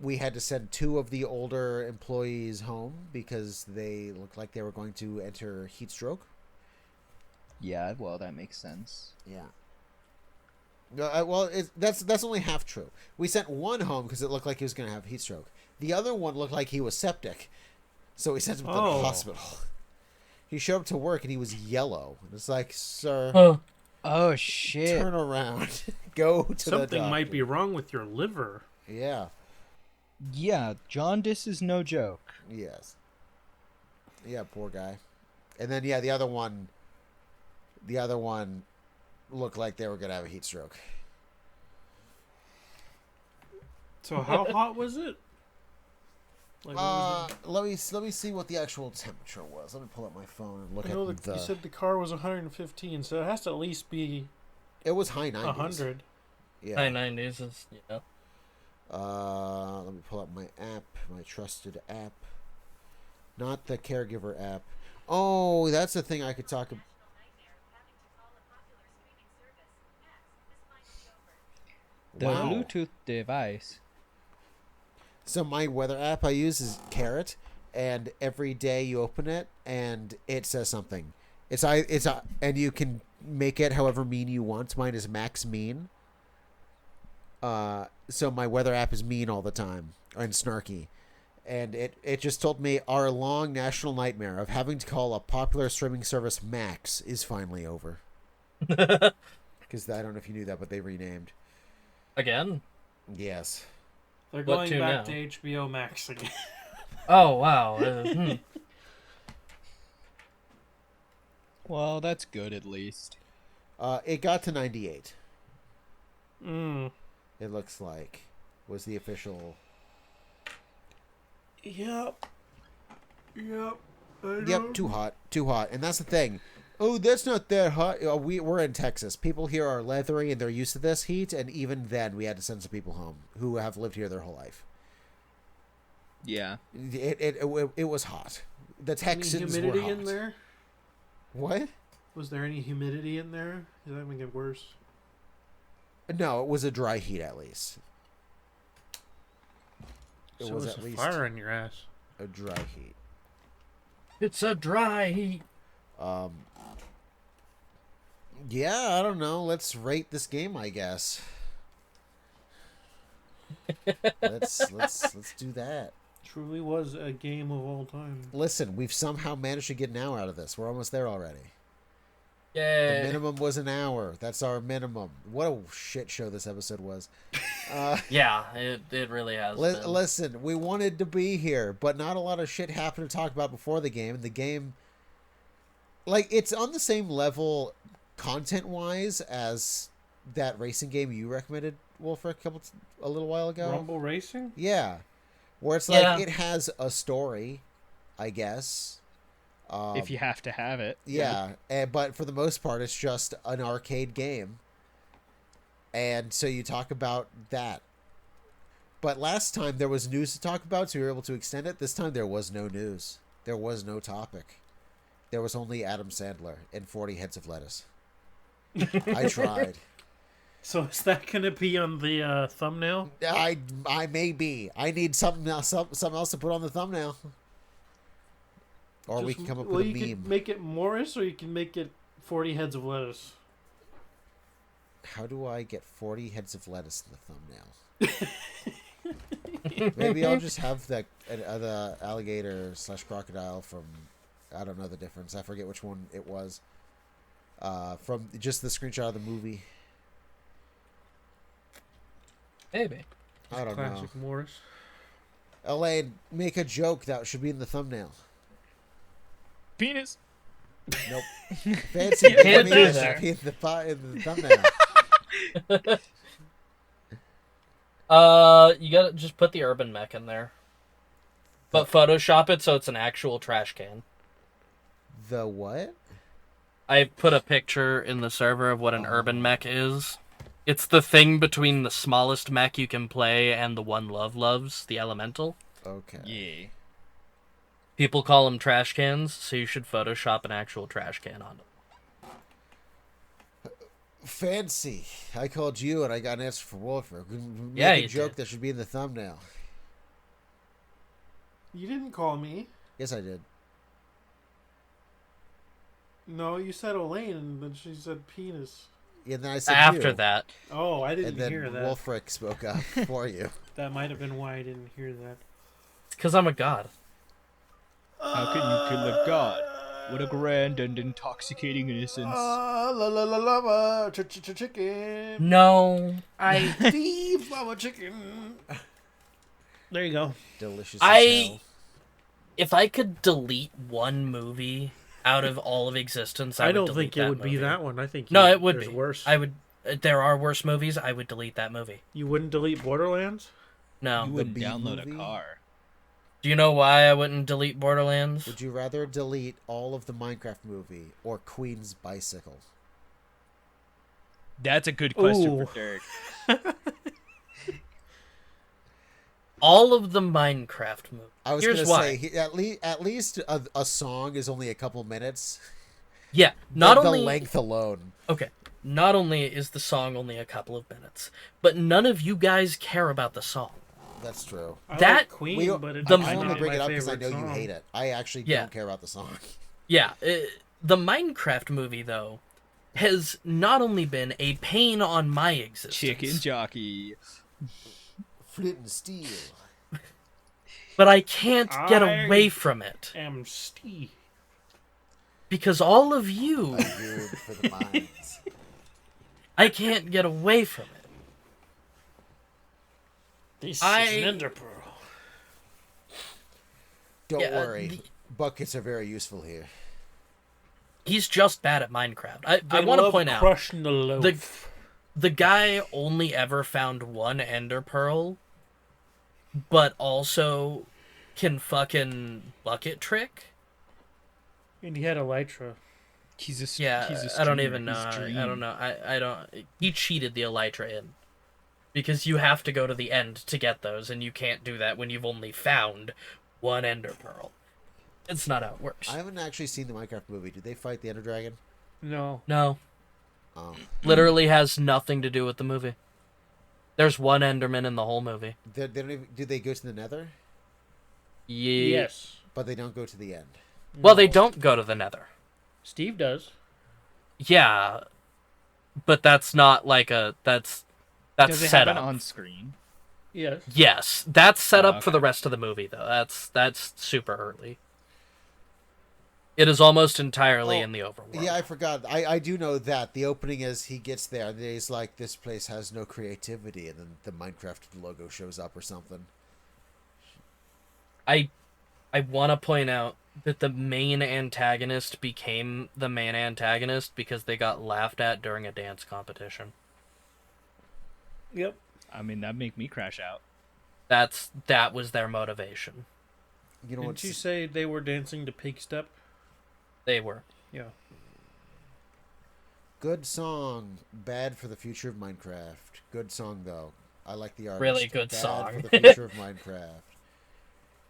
We had to send 2 of the older employees home because they looked like they were going to enter heat stroke. Yeah, well, that makes sense. Yeah. Well, that's only half true. We sent one home because it looked like he was going to have heat stroke. The other one looked like he was septic, so we sent him to the hospital. He showed up to work and he was yellow. And it's like, sir, Oh shit! turn around, go to the doctor. Something might be wrong with your liver. Yeah. Yeah, jaundice is no joke. Yes. Yeah, poor guy. And then the other one looked like they were gonna have a heat stroke. So how hot was it? Like, what was let me see what the actual temperature was. Let me pull up my phone and look it? I know at the. you said the car was 115, so it has to at least be It was high 90s. 100. Yeah. High 90s is, yeah. Let me pull up my app, my trusted app. Not the caregiver app. Oh, that's the thing I could talk about. The Wow. Bluetooth device. So my weather app I use is Carrot, and every day you open it and it says something. And you can make it however mean you want. Mine is max mean. So my weather app is mean all the time and snarky. And it just told me our long national nightmare of having to call a popular streaming service Max is finally over. Because I don't know if you knew that, but they renamed. Again? Yes. They're What going to back now? to HBO Max again. Oh, wow. Well, that's good at least. It got to 98. Mm. It looks like was the official. Yep. Yep. Yep, too hot, and that's the thing. Oh, that's not that hot. We're in Texas. People here are leathery and they're used to this heat, and even then, we had to send some people home who have lived here their whole life. Yeah. It was hot. The Texans Any humidity were hot. in there? What? Was there any humidity in there? Does that make it worse? No, it was a dry heat at least. It So was it's at a least fire in your ass. a dry heat. It's a dry heat. Yeah, I don't know. Let's rate this game, I guess. let's do that. Truly was a game of all time. Listen, we've somehow managed to get an hour out of this. We're almost there already. The Yay. minimum was an hour. That's our minimum. What a shit show this episode was. Yeah, it really has been. Listen, we wanted to be here, but not a lot of shit happened to talk about before the game. The game, like, it's on the same level content-wise as that racing game you recommended, Wulfryk, a little while ago. Rumble Racing? Yeah. Where it's like, Yeah. it has a story, I guess. If you have to have it. Yeah, but for the most part, it's just an arcade game. And so you talk about that. But last time there was news to talk about, so you were able to extend it. This time there was no news. There was no topic. There was only Adam Sandler and 40 heads of lettuce. I tried. So is that going to be on the thumbnail? I may be. I need something else to put on the thumbnail. Or we can come up with a you meme. can make it Morris, or you can make it 40 heads of lettuce. How do I get 40 heads of lettuce in the thumbnail? Maybe I'll just have the alligator / crocodile from, I don't know the difference. I forget which one it was. From just the screenshot of the movie. Maybe. I don't Classic know. Morris. Eelayne, make a joke that should be in the thumbnail. Penis. Nope. Fancy. Can't make do it that. be in the thumbnail. You gotta just put the urban mech in there. But Photoshop it so it's an actual trash can. The what? I put a picture in the server of what an urban mech is. It's the thing between the smallest mech you can play and the one Love loves, the elemental. Okay. Yeah. People call them trash cans, so you should Photoshop an actual trash can on them. Fancy. I called you and I got an answer for Wulfryk. Make Yeah, a you joke did. that should be in the thumbnail. You didn't call me. Yes, I did. No, you said Eelayne, and then she said penis. Yeah, and then I said After you. that. Oh, I And didn't then hear that. Wulfryk spoke up for you. That might have been why I didn't hear that. Because I'm a god. How can you kill a god? What a grand and intoxicating innocence. La la la la chicken. No, I Beef mama chicken. There you go. Delicious I- as hell. if I could delete one movie out of all of existence, I I don't would think delete it would movie. be that one. I think No, it would there's be worse. I would. There are worse movies. I would delete that movie. You wouldn't delete Borderlands? No. You wouldn't B download movie? a car. Do you know why I wouldn't delete Borderlands? Would you rather delete all of the Minecraft movie or Queen's Bicycle? That's a good question Ooh. for Derek. All of the Minecraft movies. I was Here's gonna why. say at least a song is only a couple minutes. Yeah, not the only length alone. okay, not only is the song only a couple of minutes, but none of you guys care about the song. That's true. I That- like Queen, but it the- might I not only be bring my it up because I favorite know you song. hate it. I actually Yeah. don't care about the song. Yeah, the Minecraft movie though has not only been a pain on my existence. Chicken jockey. Flint and steel. But I can't get I- away from it Am Steve. because all of you, A yearn for the mines. I can't get away from it. This is I- an ender pearl. Don't Yeah, worry. Buckets are very useful here. He's just bad at Minecraft. I They want to love point out crushing the loaf. the guy only ever found one ender pearl, but also can fucking bucket trick. And he had Elytra. He's a Yeah, he's a I don't streamer. even know. He's I Dream. don't know. I don't. He cheated the elytra in because you have to go to the end to get those, and you can't do that when you've only found one ender pearl. It's not how it works. I haven't actually seen the Minecraft movie. Did they fight the Ender Dragon? No. No, Oh. literally has nothing to do with the movie. There's one Enderman in the whole movie. They don't even, do they go to the Nether? Yeah. Yes. But they don't go to the end. Well, they don't go to the Nether. Steve does. Yeah, but that's not like a that's Does it set happen up. on screen? Yes. Yes, that's set Oh, up for okay. the rest of the movie though. That's super early. It is almost entirely Oh, in the overworld. Yeah, I forgot. I do know that. The opening is he gets there and he's like, this place has no creativity. And then the Minecraft logo shows up or something. I want to point out that the main antagonist became the main antagonist because they got laughed at during a dance competition. Yep. I mean, that'd make me crash out. That was their motivation. You know Didn't what's you say they were dancing to Pig Step? They were. Yeah. good song, bad for the future of Minecraft. Good song though. I like the artist. Really good Bad song. for the future of Minecraft.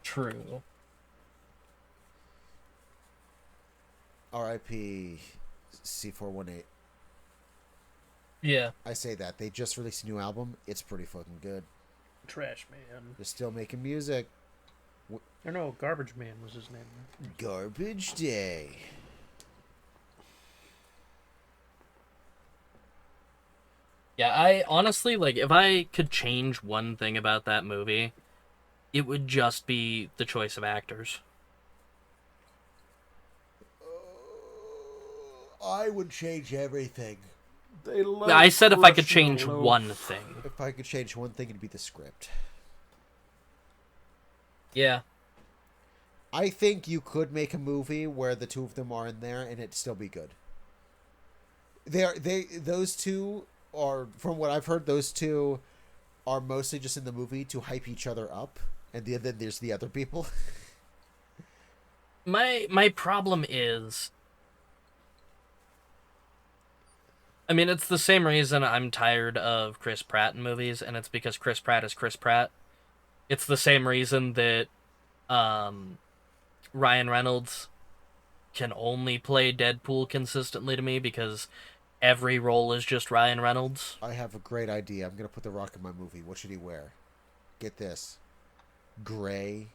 True. R.I.P. C418. Yeah. I say that they just released a new album. It's pretty fucking good. Trash Man. They're still making music. Or no, Garbage Man was his name. Garbage Day. Yeah, I honestly, like, if I could change one thing about that movie, it would just be the choice of actors. I would change everything. They love I said if I could crushing change the loaf. one thing. If I could change one thing, it'd be the script. Yeah. I think you could make a movie where the two of them are in there and it'd still be good. Those two are, from what I've heard, those two are mostly just in the movie to hype each other up, and then there's the other people. My problem is, I mean, it's the same reason I'm tired of Chris Pratt in movies, and it's because Chris Pratt is Chris Pratt. It's the same reason that Ryan Reynolds can only play Deadpool consistently to me, because every role is just Ryan Reynolds. I have a great idea. I'm gonna put The Rock in my movie. What should he wear? Get this: gray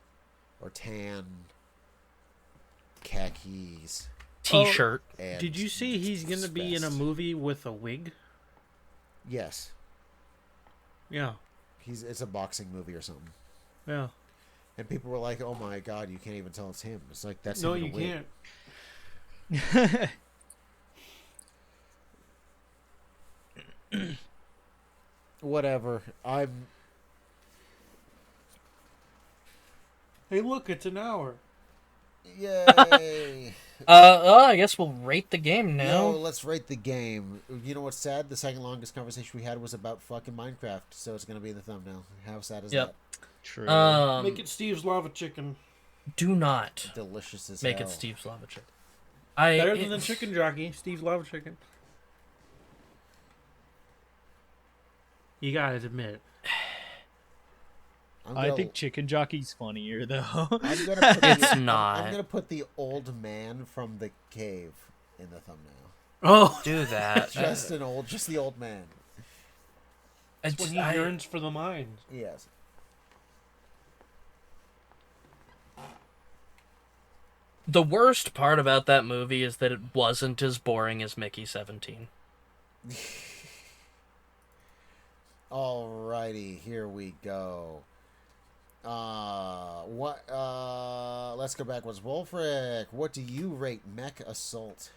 or tan, khakis. T-shirt. And Did you see he's gonna be in a vest. movie with a wig? Yes, Yeah. it's a boxing movie or something. Yeah. And people were like, "Oh my god, you can't even tell it's him." It's like that's No, him in a you wig. can't. Whatever. Hey, look, it's an hour. Yay! I guess we'll rate the game now. No, let's rate the game. You know what's sad? The second longest conversation we had was about fucking Minecraft, so it's gonna be in the thumbnail. How sad is Yep. True. Make it Steve's lava chicken. Do not that? Delicious as make hell. it Steve's lava chicken. Better than the chicken jockey, Steve's lava chicken. You gotta admit. I think Chicken Jockey's funnier though. I'm gonna put It's the, not. I'm gonna put the old man from the cave in the thumbnail. Oh, Do that. Just the old man. it's when he yearns for the mines. Yes. The worst part about that movie is that it wasn't as boring as Mickey 17. Alrighty, here we go. Let's go backwards. Wulfryk, what do you rate MechAssault?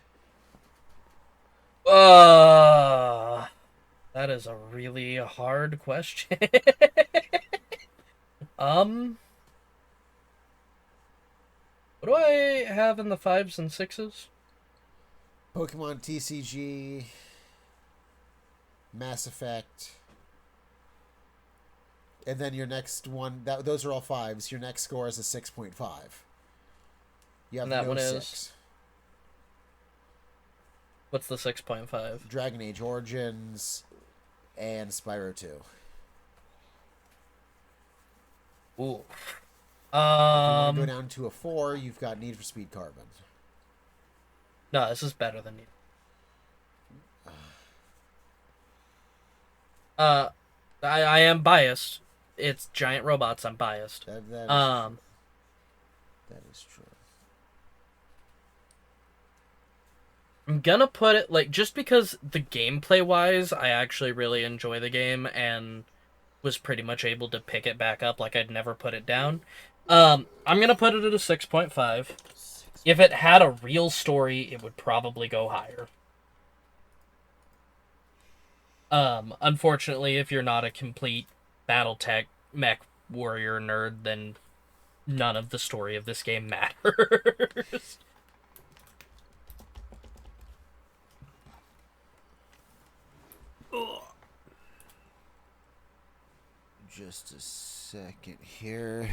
That is a really hard question. What do I have in the 5s and 6s? Pokemon TCG, Mass Effect, and then your next one. Those are all 5s. Your next score is a 6.5. You have And that no one is? 6. What's the 6.5? Dragon Age Origins and Spyro 2. Ooh. If you want to go down to a 4, you've got Need for Speed Carbon. No, this is better than you. I am biased. It's giant robots. I'm biased. That is true. I'm gonna put it like just because the gameplay wise, I actually really enjoy the game and was pretty much able to pick it back up. Like I'd never put it down. I'm gonna put it at a 6.5. If it had a real story, it would probably go higher. Unfortunately, if you're not a complete BattleTech mech warrior nerd, then none of the story of this game matters. Just a second here.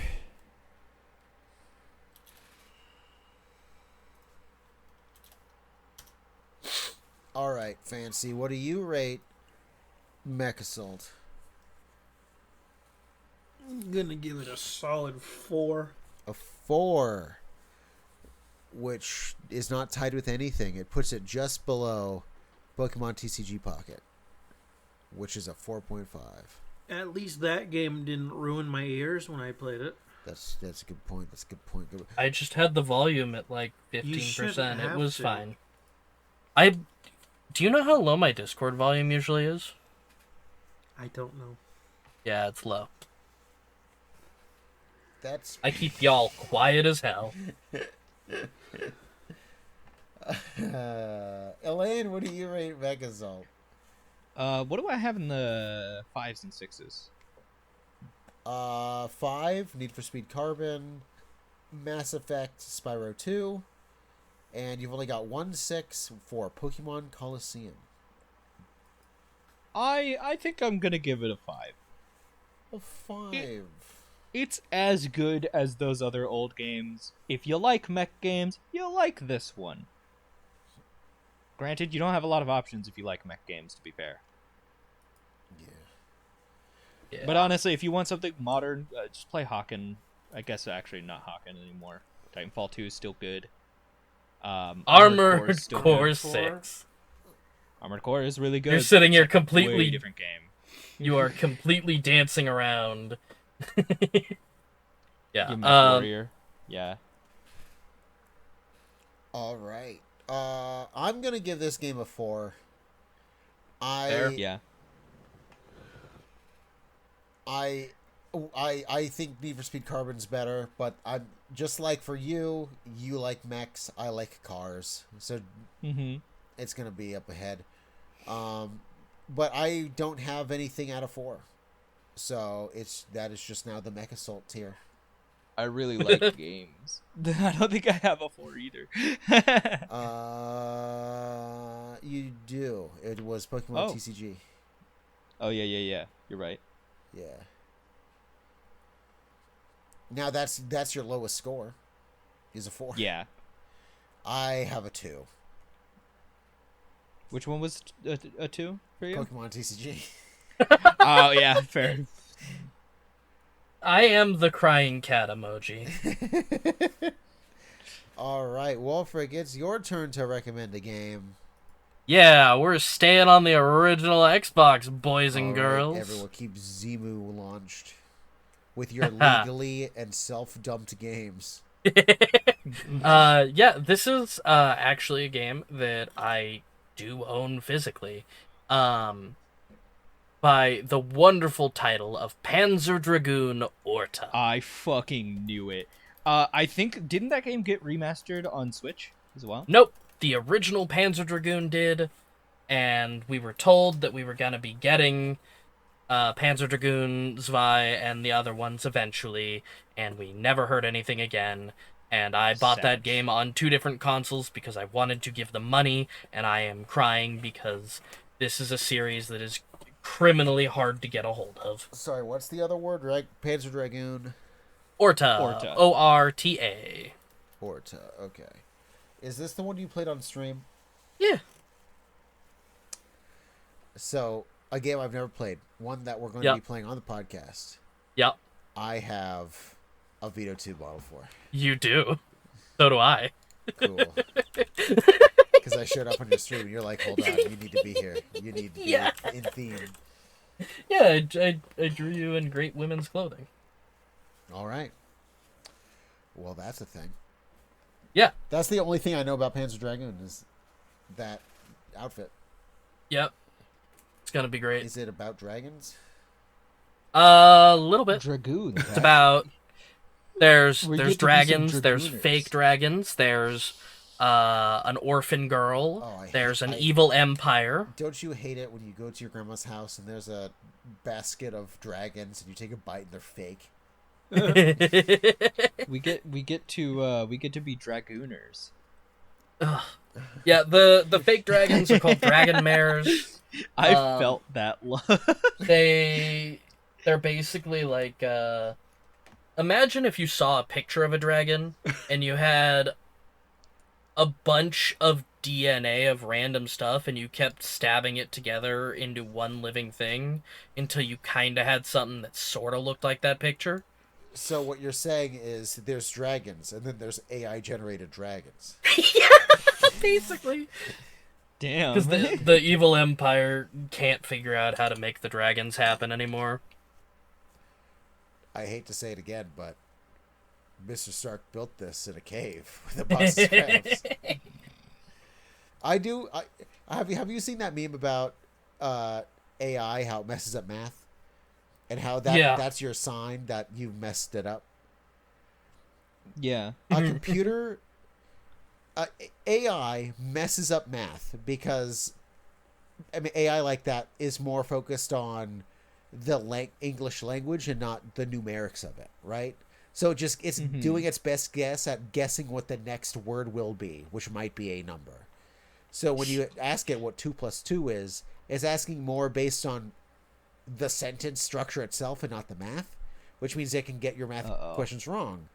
All right, Fancy. What do you rate MechAssault? I'm gonna give it a solid 4. A 4, which is not tied with anything. It puts it just below Pokemon TCG Pocket, which is a 4.5. At least that game didn't ruin my ears when I played it. That's a good point. That's a good point. I just had the volume at like You 15%. shouldn't It have was to. fine. Do you know how low my Discord volume usually is? I don't know. Yeah, it's low. That's I keep y'all quiet as hell. Eelayne, what do you rate MechAssault? What do I have in the 5s and 6s? 5, Need for Speed Carbon, Mass Effect, Spyro 2, and you've only got 1 6 for Pokemon Coliseum. I think I'm gonna give it a 5. A 5. It's as good as those other old games. If you like mech games, you'll like this one. Granted, you don't have a lot of options if you like mech games, to be fair. Yeah. Yeah. But honestly, if you want something modern, just play Hawken. I guess actually not Hawken anymore. Titanfall 2 is still good. Armored is still Core good. 6. Armored Core is really good. You're sitting but here it's a way completely- different game. You are completely dancing around. Yeah. You Mech Warrior. Yeah. All right. I'm gonna give this game a 4. Fair. Yeah. I think Need for Speed Carbon's better, but I'm just like for you. You like mechs. I like cars, so Mm-hmm. it's gonna be up ahead. But I don't have anything out of 4, so that is just now the MechAssault tier. I really like games. I don't think I have a 4 either. You do. It was Pokemon Oh. TCG. Oh yeah. You're right. Yeah. Now that's your lowest score. Is a 4. Yeah. I have a 2. Which one was a 2 for you? Pokemon TCG. Oh yeah, fair. I am the crying cat emoji. All right, Wulfryk, it's your turn to recommend a game. Yeah, we're staying on the original Xbox, boys and All right, girls. everyone, keep Zemu launched with your legally and self-dumped games. Yeah, this is actually a game that I do own physically. By the wonderful title of Panzer Dragoon Orta. I fucking knew it. I think didn't that game get remastered on Switch as well? Nope, the original Panzer Dragoon did, and we were told that we were gonna be getting Panzer Dragoon Zwei and the other ones eventually, and we never heard anything again. And I bought that game on 2 different consoles because I wanted to give them money, and I am crying because this is a series that is criminally hard to get a hold of. Sorry, what's the other word? Panzer Dragoon? Orta. Orta. Orta, okay. Is this the one you played on stream? Yeah. So, a game I've never played. One that we're going Yep. to be playing on the podcast. Yep. I have a Vito 2 model for. You do. So do I. Cool. Because I showed up on your stream and you're like, hold on, you need to be here. You need to be in theme. Yeah, I drew you in great women's clothing. All right. Well, that's a thing. Yeah. That's the only thing I know about Panzer Dragoon is that outfit. Yep. It's gonna be great. Is it about dragons? A little bit. Dragoons. It's about there's We get to be some dragons, there's dragooners. fake dragons, there's an orphan girl, Oh, there's an evil empire. Don't you hate it when you go to your grandma's house and there's a basket of dragons and you take a bite and they're fake? We get to be dragooners. Yeah, the fake dragons are called dragon mares. I felt that love. They're basically like imagine if you saw a picture of a dragon and you had a bunch of DNA of random stuff and you kept stabbing it together into one living thing until you kind of had something that sort of looked like that picture. So what you're saying is there's dragons and then there's AI generated dragons. Yeah, basically. Damn. Because the evil empire can't figure out how to make the dragons happen anymore. I hate to say it again, but Mr. Stark built this in a cave with a box of crabs. Have you seen that meme about AI, how it messes up math? And how that's your sign that you messed it up? Yeah. A computer... AI messes up math because AI like that is more focused on the English language and not the numerics of it, right? So it's doing its best guess at guessing what the next word will be, which might be a number. So when you ask it what 2 + 2 is, it's asking more based on the sentence structure itself and not the math, which means it can get your math questions wrong.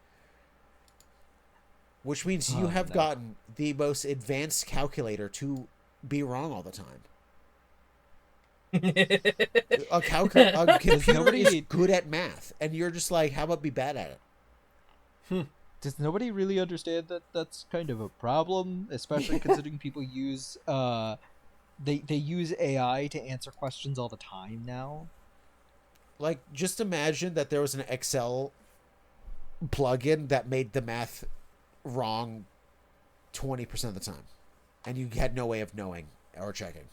Which means you have gotten the most advanced calculator to be wrong all the time. A computer is good at math, and you're just like, how about be bad at it? Does nobody really understand that that's kind of a problem, especially considering people use they use AI to answer questions all the time now? Like, just imagine that there was an Excel plugin that made the math wrong 20% of the time, and you had no way of knowing or checking.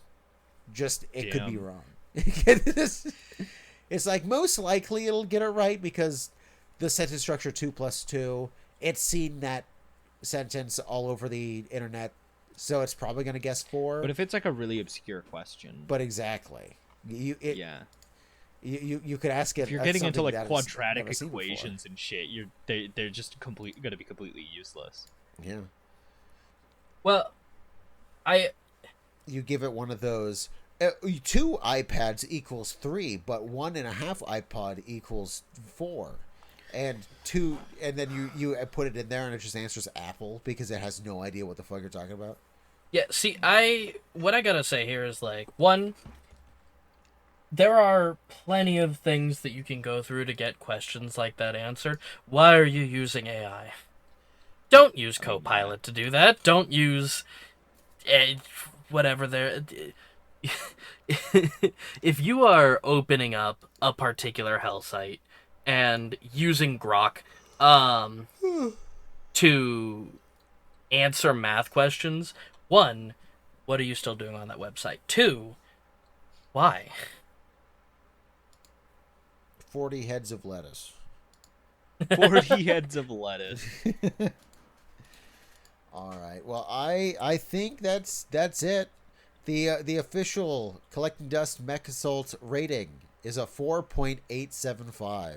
Just it could be wrong. It's like most likely it'll get it right because the sentence structure 2 + 2. It's seen that sentence all over the internet, so it's probably going to guess 4. But if it's like a really obscure question, But exactly, yeah, You could ask it. If you're getting into something like that it's quadratic never seen before. equations and shit, they're just going to be completely useless. Yeah. Well, I You give it one of those. 2 iPads equals 3, but 1.5 iPod equals 4, and then you put it in there and it just answers Apple because it has no idea what the fuck you're talking about. Yeah, see, what I gotta say here is like, one, there are plenty of things that you can go through to get questions like that answered. Why are you using AI? Don't use Copilot to do that. Don't use whatever they're. If you are opening up a particular hell site and using Grok to answer math questions, one, what are you still doing on that website? Two, why? 40 heads of lettuce. 40 heads of lettuce. All right. Well, I think that's it. The official Collecting Dust MechAssault rating is a 4.875.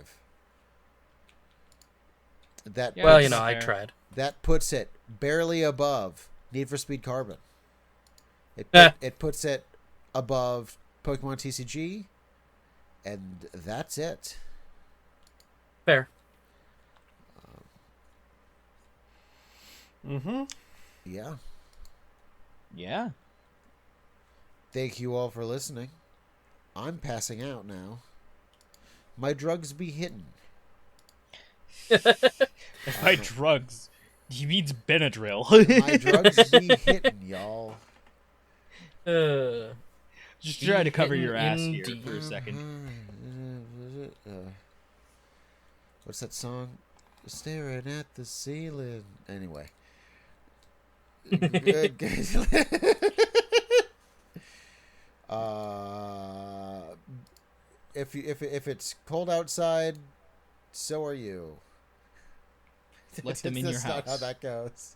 That Yeah, Well, it's you know, I fair. tried. that puts it barely above Need for Speed Carbon. It puts it above Pokemon TCG, and that's it. Fair. Mm-hmm. Yeah. Yeah. Thank you all for listening. I'm passing out now. My drugs be hitting. By drugs, he means Benadryl. My drugs be hitting, y'all. Just try to cover Hidden your ass here indeed. for a second. What's that song? Staring at the ceiling. Anyway. If it's cold outside, so are you. Let them in your That's not how house. that goes.